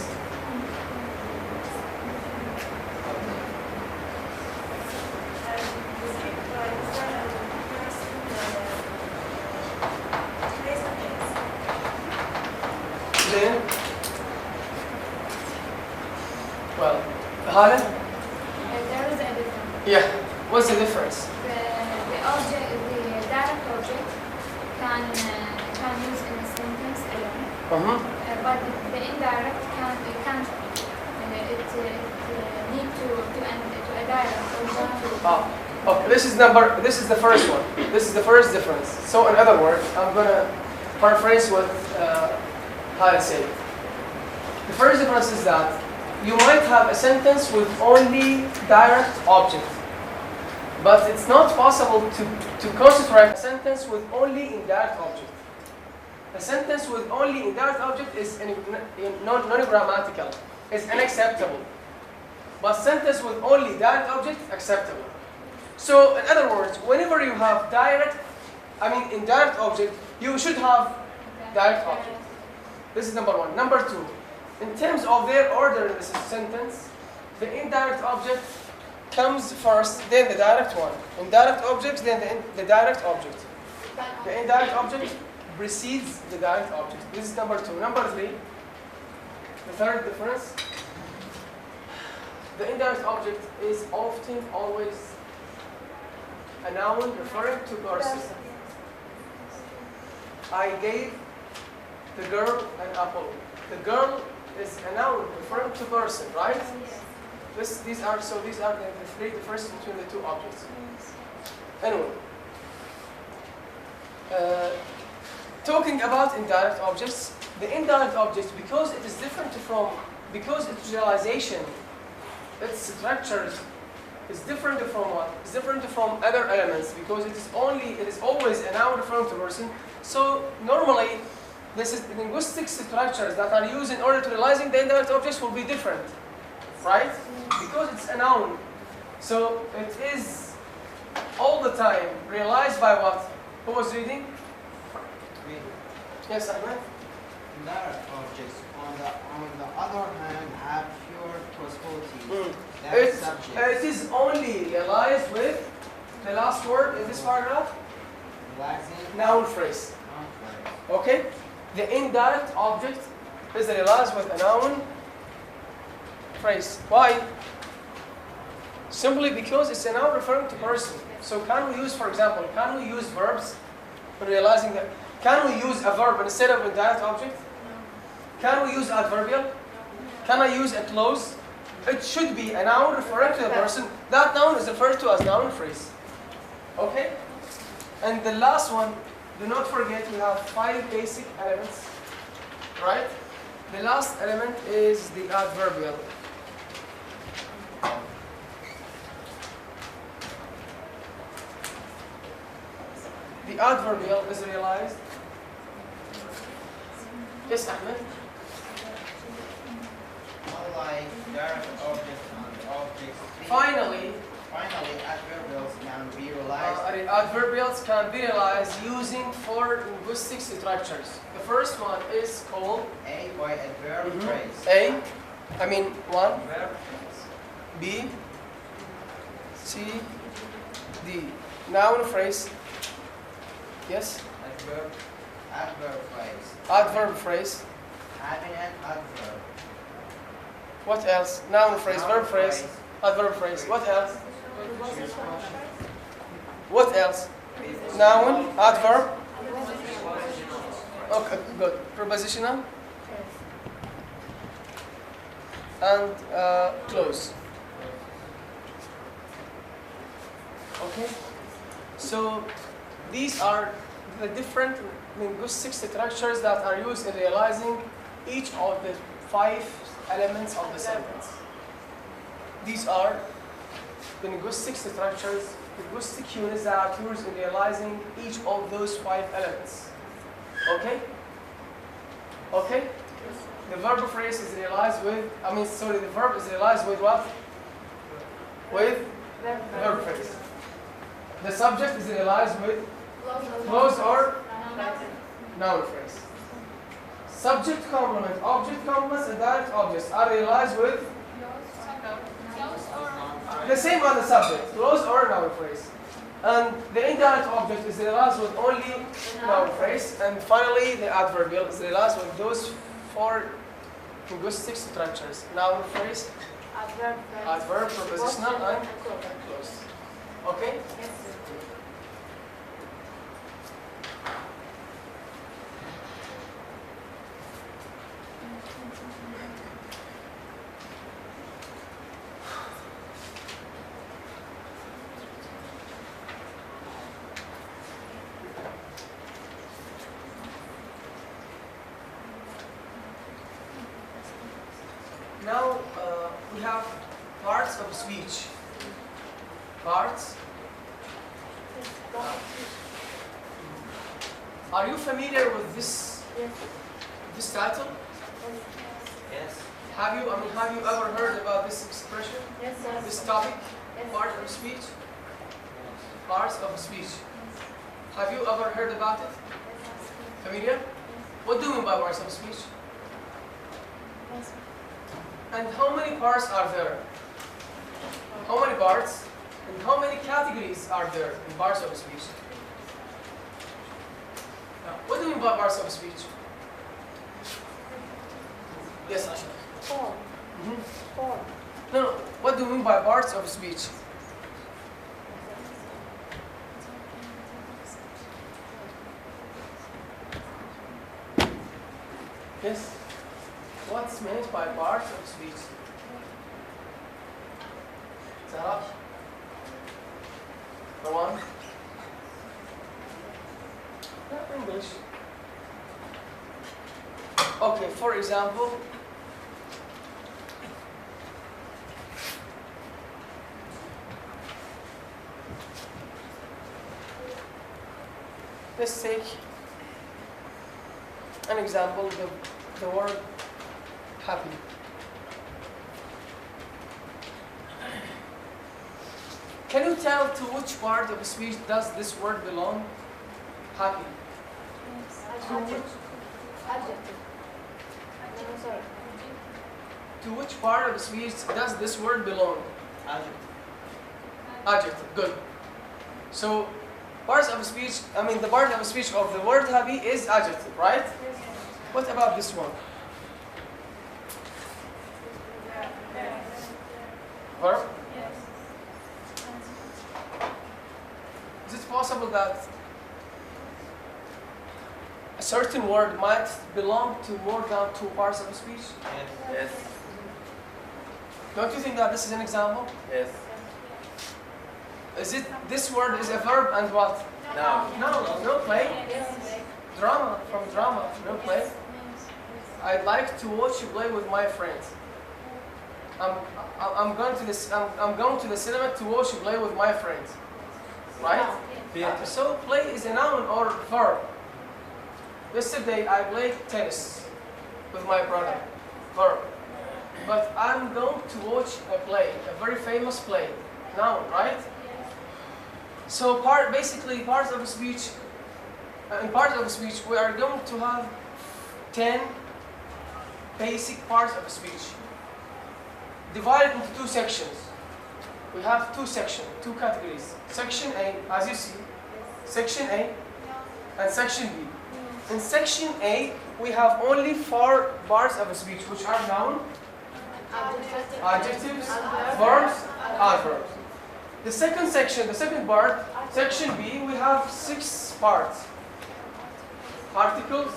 Zainab? Well, Hala? There is a difference. Yeah. What's the difference? The object, the direct object can use in a sentence alone, but the indirect can't. It need to a direct object. Okay. This is the first one. This is the first difference. So in other words, I'm gonna paraphrase what Hala said. The first difference is that you might have a sentence with only direct object, but it's not possible to construct a sentence with only indirect object. A sentence with only indirect object is non-grammatical, is unacceptable. But sentence with only direct object, acceptable. So in other words, whenever you have indirect object, you should have direct object. This is number one. Number two, in terms of their order in this sentence, the indirect object comes first, then the direct one. Indirect object, then the direct object. The indirect object precedes the direct object. This is number two. Number three, the third difference, the indirect object is often always a noun referring to person. I gave the girl an apple. The girl is a noun referring to person, right? These are the three differences between the two objects. Anyway, talking about indirect objects, the indirect object, because it is different because its realization, its structures is different from what? It's different from other elements because it is always a noun referring to person. So normally, this is the linguistic structures that are used in order to realizing the indirect objects will be different, right? Because it's a noun. So it is all the time realized by what? Who was reading? Yes, Ahmed? Indirect objects, on the other hand, have fewer possibilities than subjects. It is only realized with the last word in this paragraph? Noun phrase. Okay? The indirect object is realized with a noun phrase. Why? Simply because it's a noun referring to person. So can we use, for example, verbs when realizing that? Can we use a verb instead of indirect object? Can we use adverbial? Can I use a clause? It should be a noun referring to a person. That noun is referred to as noun phrase. Okay? And the last one, do not forget we have 5 basic elements, right? The last element is the adverbial. The adverbial is realized. Yes, Ahmed? All I like direct objects and objects. Finally, adverbials can be realized. adverbials can be realized using 4 linguistic structures. The first one is called A by adverb phrase. A, one, Verb phrase. B, C, D. Noun phrase. Yes? Adverb phrase. Adverb phrase. Having an adverb. What else? Noun phrase, Noun verb phrase, adverb phrase. What else? What else? Noun, adverb. Okay, good. Prepositional. And close. Okay. So these are the different linguistic structures that are used in realizing each of the 5 elements of the sentence. These are the linguistic structures, linguistic units that are used in realizing each of those 5 elements. Okay? Okay? The verb phrase is realized with, the verb is realized with what? With verb phrase. The subject is realized with clause or noun phrase. Subject complement, object complements, and direct objects are realized with the same as the subject, clause or noun phrase. And the indirect object is realized with only noun phrase. And finally, the adverbial is realized with those 4 linguistic structures: noun phrase, adverb, prepositional, and clause. Okay? Yes, sir. Now we have parts of speech. Parts. Are you familiar with this title? Yes. Have you ever heard about this expression? Yes, sir. This topic? Yes. Part of speech? Parts of speech. Have you ever heard about it? Familiar? What do you mean by parts of speech? And how many parts are there? How many parts? And how many categories are there in parts of speech? What do you mean by parts of speech? Yes, Asha. Four. Four. No. What do you mean by parts of speech? Yes. What's meant by parts of speech? Sarah? Go on. English. Okay, for example, let's take an example, the word happy. Can you tell to which part of speech does this word belong? Happy. Adjective. No, sorry. To which part of speech does this word belong? Adjective. Adjective. Good. So, parts of speech, the part of speech of the word happy is adjective, right? What about this one? Verb? Is it possible that a certain word might belong to more than 2 parts of speech? Yes. Don't you think that this is an example? Yes. Is it this word is a verb and what? Now. No play. Drama, from drama, no play. I'd like to watch you play with my friends. I'm going to the cinema to watch you play with my friends. Right? So play is a noun or verb. Yesterday I played tennis with my brother. Verb. but I'm going to watch a play, a very famous play. Noun, right? So basically parts of a speech, in parts of a speech we are going to have 10 basic parts of a speech, divided into two sections. We have two sections, two categories. Section A, as you see, Section A and Section B. In Section A, we have only 4 parts of a speech, which are noun, adjectives, verbs, adverbs. The second section, the second part, Section B, we have 6 parts. Articles,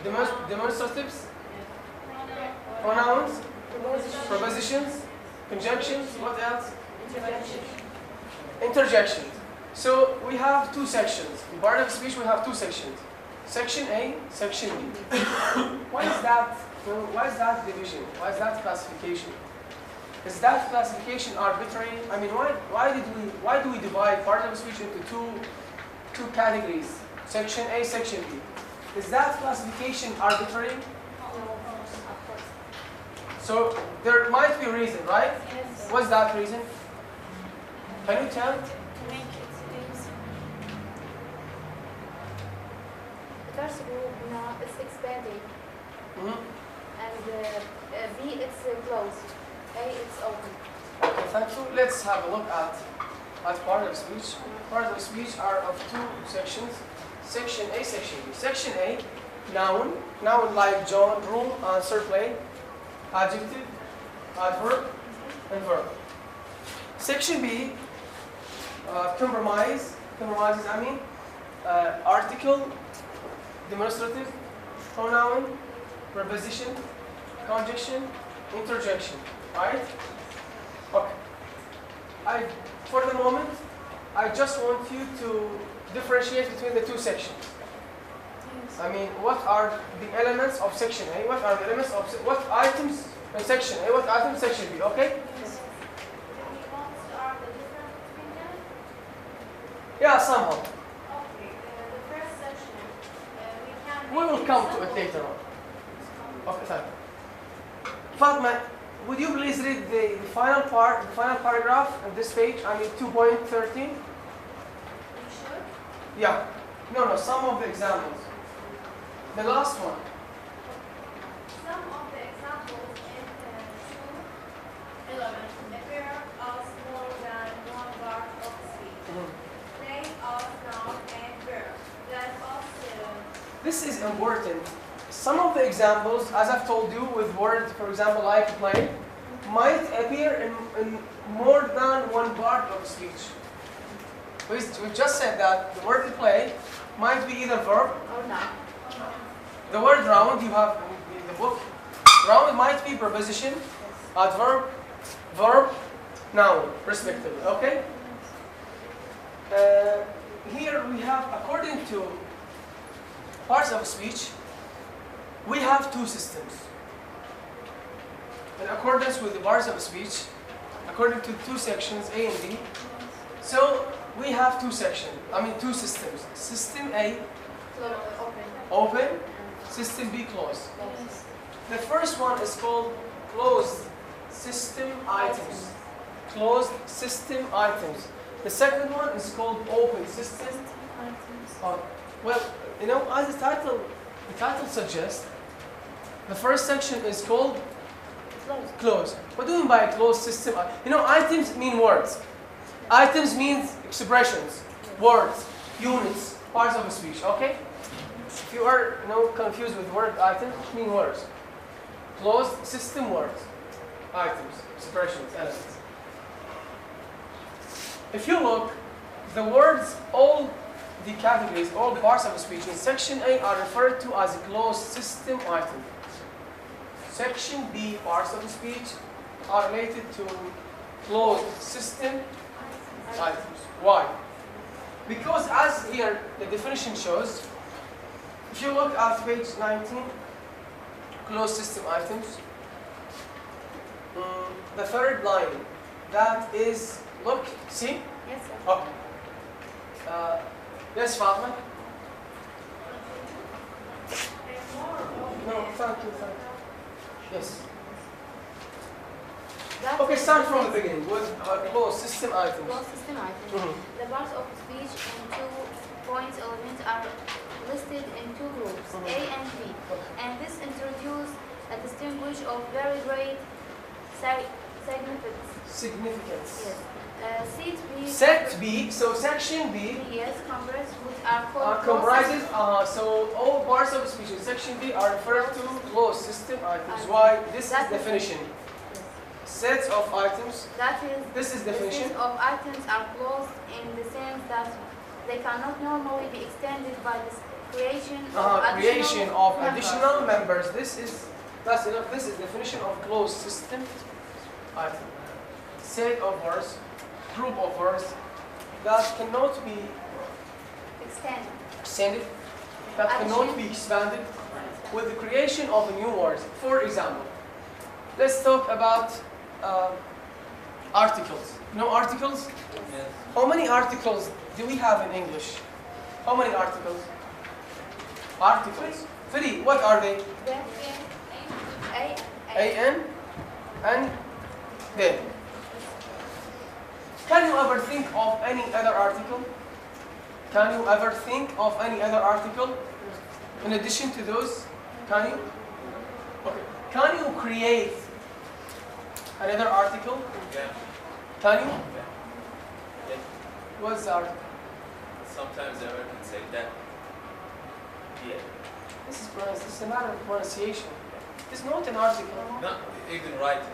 demonstratives, pronouns, prepositions, conjunctions, what else? Interjections. So we have 2 sections. In part of speech we have 2 sections. Section A, Section B. Why is that? Why is that division? Why is that classification? Is that classification arbitrary? I mean, why do we divide part of speech into two categories? Section A, Section B. Is that classification arbitrary? So there might be a reason, right? Yes. What's that reason? Can you tell? To make it easy. First group now it's expanding, and B it's closed, A it's open. Okay, thank you. Let's have a look at part of speech. Parts of speech are of 2 sections. Section A, Section B. Section A, noun like John, room, answer, play, adjective, adverb, and verb. Section B, compromises, article, demonstrative, pronoun, preposition, conjunction, interjection, right? Okay. For the moment, I just want you to differentiate between the 2 sections. I mean, what are the elements of Section A? What are the elements of what items in Section A? What items in Section B? Okay? Yeah, somehow. Okay, the first section, we can. We will come to it later on. Okay, thank you. Fatma, would you please read the final part, the final paragraph of this page? I mean, 2.13. You should. Yeah. No, some of the examples. The last one. Some of the examples in 2:11 appear as more than one part of speech. They are noun and verb. Let us. This is important. Some of the examples, as I've told you, with words, for example, like play, might appear in more than one part of speech. We just said that the word play might be either verb Or not. The word round you have in the book. Round might be preposition, adverb, verb, noun, respectively. Okay? Here we have, according to parts of speech, we have 2 systems. In accordance with the parts of speech, according to 2 sections, A and B. So we have 2 systems. System A, open. System B, closed. Yes. The first one is called closed system items. Closed system items. The second one is called open system. Well, as the title suggests, the first section is called closed. What do you mean by closed system? Items mean words. Items means expressions, words, units, parts of a speech. Okay? If you are confused with word items, mean words. Closed system words, items, expressions, elements. If you look, the words, all the categories, all the parts of a speech in Section A are referred to as a closed system item. Section B, parts of the speech, are related to closed system items. Why? Because as here the definition shows, if you look at page 19, closed system items, the third line, that is, look, see? Yes, sir. Okay. Yes, Fatma? No, thank you. Yes. That Okay, is start from the beginning with closed system items. Closed system items. Mhm. The parts of speech and 2 points elements are listed in 2 groups, Mhm. A and B. And this introduces a distinguish of very great significance. Significance. Yes. Set B. Set B, so section B Yes, compress, which are called comprises, so all parts of speech in section B are referred to closed system items. Why? This is That is- definition. Yes. Sets of items. That is, This is the definition. sets of items are closed in the sense that they cannot normally be extended by the creation of additional members. That's enough. This is definition of closed system item. Set of words, group of words that cannot be extended, that cannot be expanded with the creation of a new word. For example, let's talk about articles. You know articles? Yes. How many articles do we have in English? How many articles? Articles. 3. What are they? A-N and then. Can you ever think of any other article? Can you ever think of any other article in addition to those? Can you? Okay. Can you create another article? Yeah. Can you? Yeah. What's the article? Sometimes the Americans say that. Yeah. This is a matter of pronunciation. It's not an article. No, you can write it.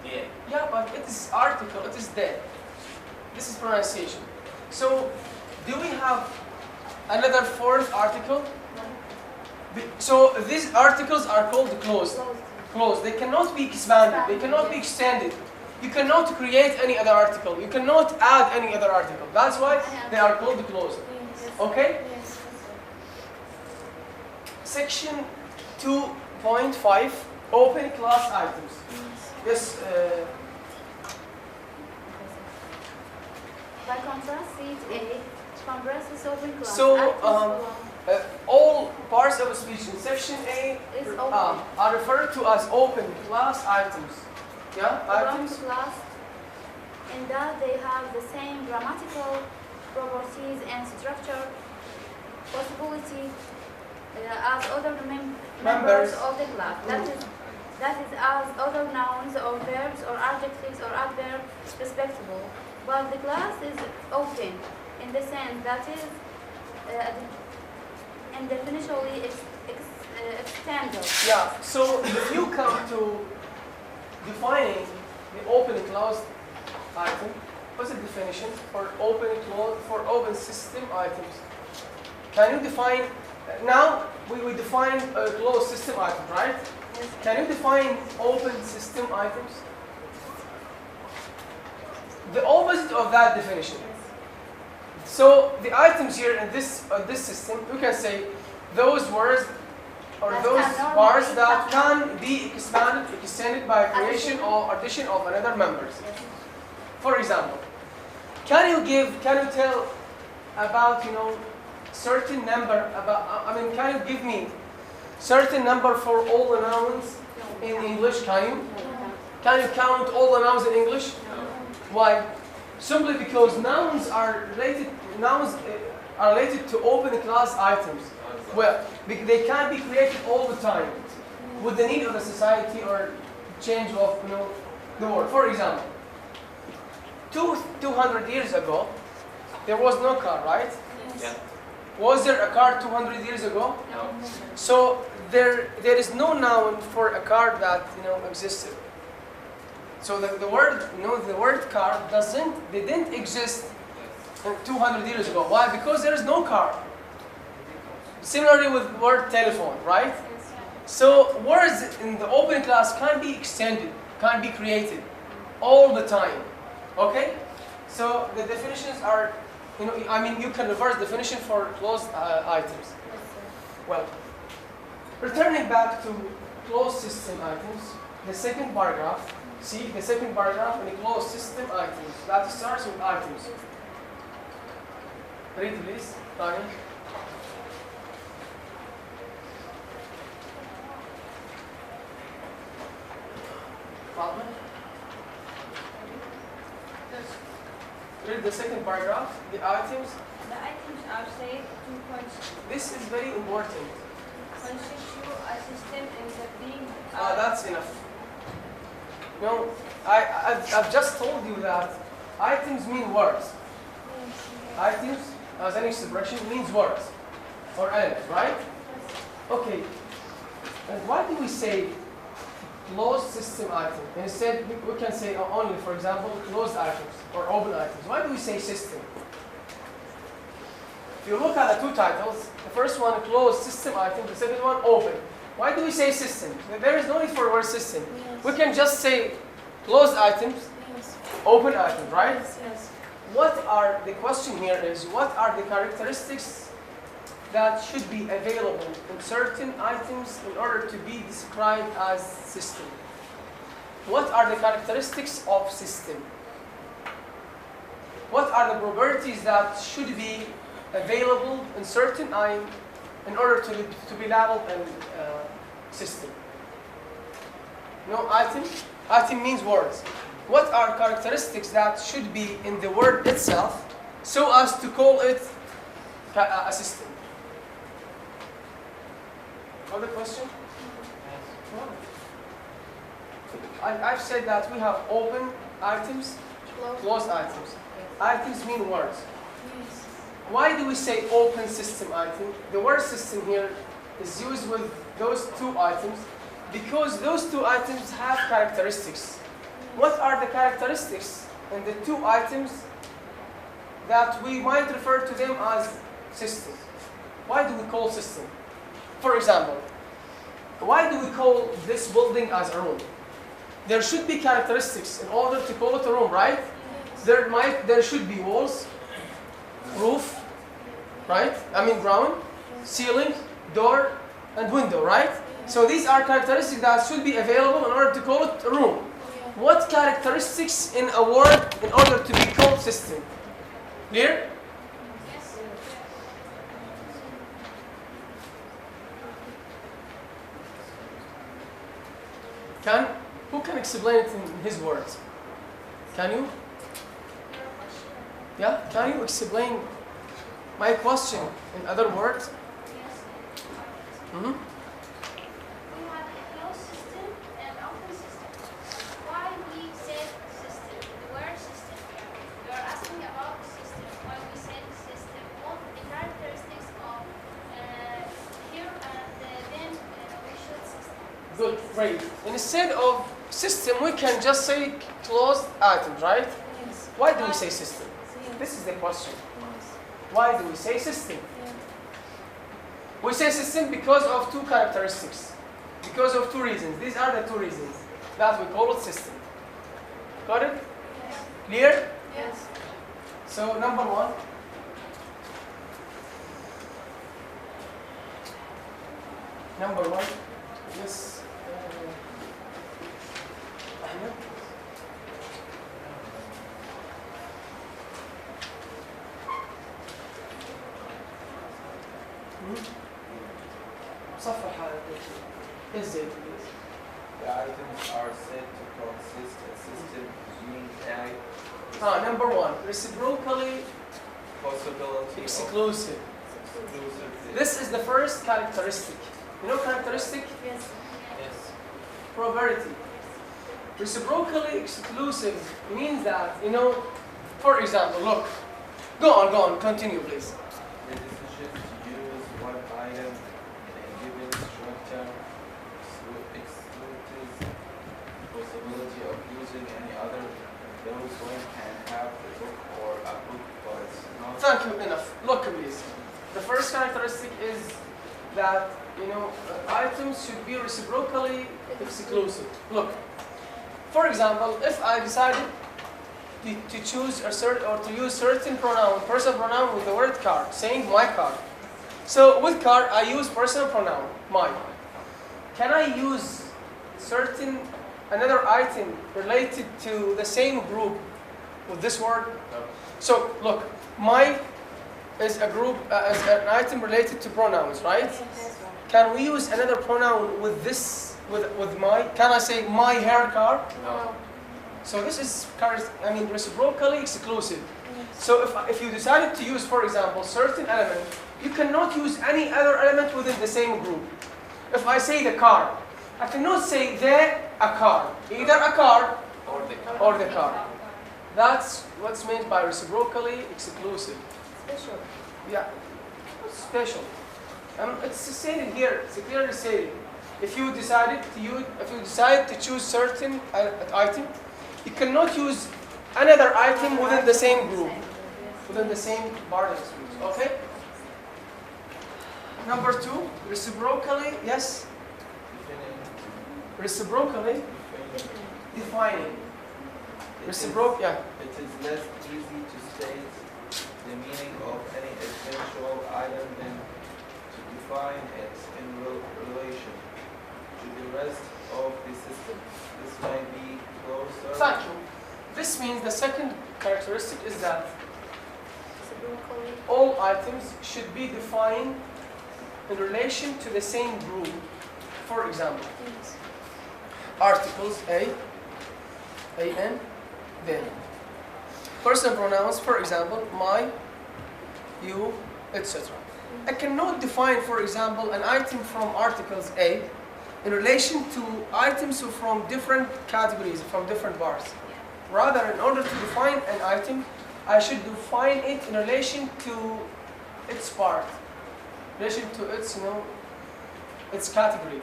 Yeah. Yeah, but it is article. It is there. This is pronunciation. So, do we have another 4th article? So these articles are called closed. Closed. They cannot be expanded. They cannot be extended. You cannot create any other article. You cannot add any other article. That's why they are called closed. Okay? Section 2.5, open class items. Yes. By contrast, sheet A compresses open class. So, items all parts of a speech in section A is open. are referred to as open class items. Yeah, Belong items. to class in that they have the same grammatical properties and structure possibility as other members of the class. That is as other nouns or verbs or adjectives or adverbs respectable. But the class is open in the sense that is indefinitely extendable. Yeah. So if you come to defining the open and closed item, what's the definition for open and closed for open system items? Can you define? Now we define a closed system item, right? Yes. Can you define open system items? The opposite of that definition. So the items here in this system, we can say those words or That those can bars normally that can- can be extended by creation or addition of another members. For example, can you tell about certain number can you give me certain number for all the nouns in English? Can you count all the nouns in English? Why? Simply because nouns are related to open class items. Well, they can't be created all the time with the need of the society or change of the world. For example, 200 years ago, there was no car, right? Yeah. Was there a car 200 years ago? No. So there is no noun for a car that existed. So the word car didn't exist 200 years ago. Why? Because there is no car. Similarly with word telephone, right? So words in the open class can be extended, can be created all the time. Okay? So the definitions are, you can reverse definition for closed items. Well, returning back to closed system items, the second paragraph. See the second paragraph in the closed system items. That starts with items. Read please, Tanya. the second paragraph. The items. The items are said to constitute This is very important. a system in the being. That's enough. No, I've just told you that items mean words. Items, as an expression, means words or elements, right? Okay. And why do we say closed system item? Instead, we can say only, for example, closed items or open items. Why do we say system? If you look at the two titles, the first one closed system item, the second one open. Why do we say system? There is no need for the word system. Yes. We can just say closed items, Yes. open items, right? Yes. What are, the question here is, what are the characteristics that should be available in certain items in order to be described as system? What are the characteristics of system? What are the properties that should be available in certain item in order to be labeled a system? No, item means words. What are characteristics that should be in the word itself so as to call it a system? Other question? I've said that we have open items, closed items. Items mean words. Yes. Why do we say open system item? The word system here is used with those two items because those two items have characteristics. What are the characteristics in the two items that we might refer to them as system? Why do we call system? For example, why do we call this building as a room? There should be characteristics in order to call it a room, right? There should be walls, roof, right? Ground, ceiling, door, and window, right? So these are characteristics that should be available in order to call it a room. What characteristics in a word in order to be called system? Clear? Yes. Who can explain it in his words? Can you? Yeah? Can you explain my question in other words? Mm-hmm. We have a closed system and open system. Why we said system? The word system. You are asking about system. Why we said system? What the characteristics of here and then we should system. Good, great. Instead of system, we can just say closed items, right? Yes. Why do we say system? Yes. This is the question. Yes. Why do we say system? Yeah. We say system because of two characteristics. Because of two reasons. These are the two reasons that we call it system. Got it? Yes. Clear? Yes. So number one. Number one. Yes. Ahmed? صفحة ازاي please. The items are said to consist a system being Number one, reciprocally possibility exclusive. of exclusive. This is the first characteristic. You know characteristic? Yes. Yes. Property. Reciprocally exclusive means that, for example, look. Go on, continue please. The decision to use one item in a given structure excludes possibility of using any other. Those one can have a book or a book, but it's not. Thank you, enough. Look please. The first characteristic is that, items should be reciprocally exclusive. Look. For example, if I decided to choose or to use certain pronoun, personal pronoun with the word car, saying my car. So with car, I use personal pronoun, my. Can I use another item related to the same group with this word? No. So look, my is a group, is an item related to pronouns, right? Can we use another pronoun with this, with my? Can I say my hair car? No. So this is reciprocally exclusive. So if you decided to use, for example, certain element, you cannot use any other element within the same group. If I say the car, I cannot say a car. Either a car or the car. That's what's meant by reciprocally exclusive. Special. Yeah, special. It's stated here. It's clearly stated. If you decide to choose certain item, you cannot use another item within the same group, within the same bargaining groups. Okay. Number 2, reciprocally. Yes. Reciprocally defining. Reciprocal. Yeah. It is less easy to state the meaning of any essential item than to define it in relation to the rest of the system. This might be closer. Thank you. This means the second characteristic is that all items should be defined in relation to the same group. For example, articles a, an, then. Personal pronouns, for example, my, you, etc. I cannot define, for example, an item from articles A in relation to items from different categories, from different bars. Rather, in order to define an item, I should define it in relation to its part, in relation to its, its category.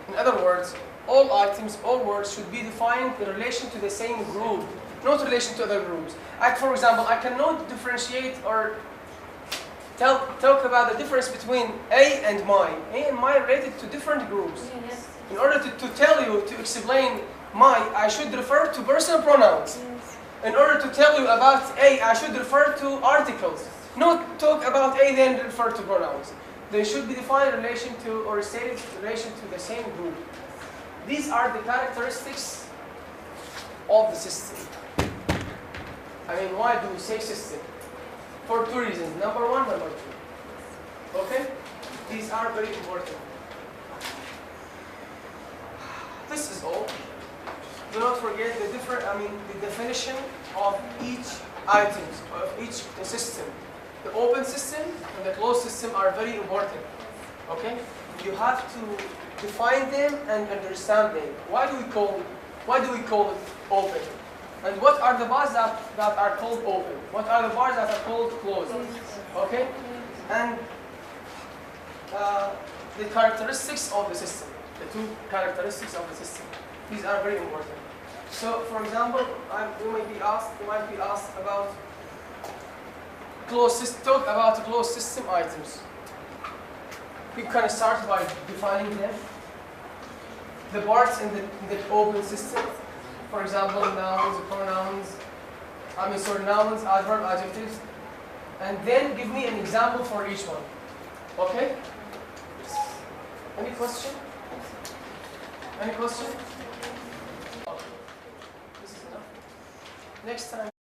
In other words, all items, all words should be defined in relation to the same group, not in relation to other groups. For example, I cannot differentiate or talk about the difference between A and my. A and my are related to different groups. Yes. In order to tell you, to explain my, I should refer to personal pronouns. Yes. In order to tell you about A, I should refer to articles. Not talk about A, then refer to pronouns. They should be defined in relation to, or stated in relation to the same group. These are the characteristics of the system. I mean, why do we say system? For 2 reasons. Number 1, number 2. Okay? These are very important. This is all. Do not forget the definition of each item, of each system. The open system and the closed system are very important. Okay? You have to define them and understand them. Why do we call it open? And what are the bars that are called open? What are the bars that are called closed? Okay? And the characteristics of the system. The 2 characteristics of the system. These are very important. So, for example, you might be asked about talk about closed system items. You can start by defining them. The parts in the open system. For example, nouns, pronouns, nouns, adverb, adjectives. And then give me an example for each one. Okay? Any question? Any question? This is enough. Next time.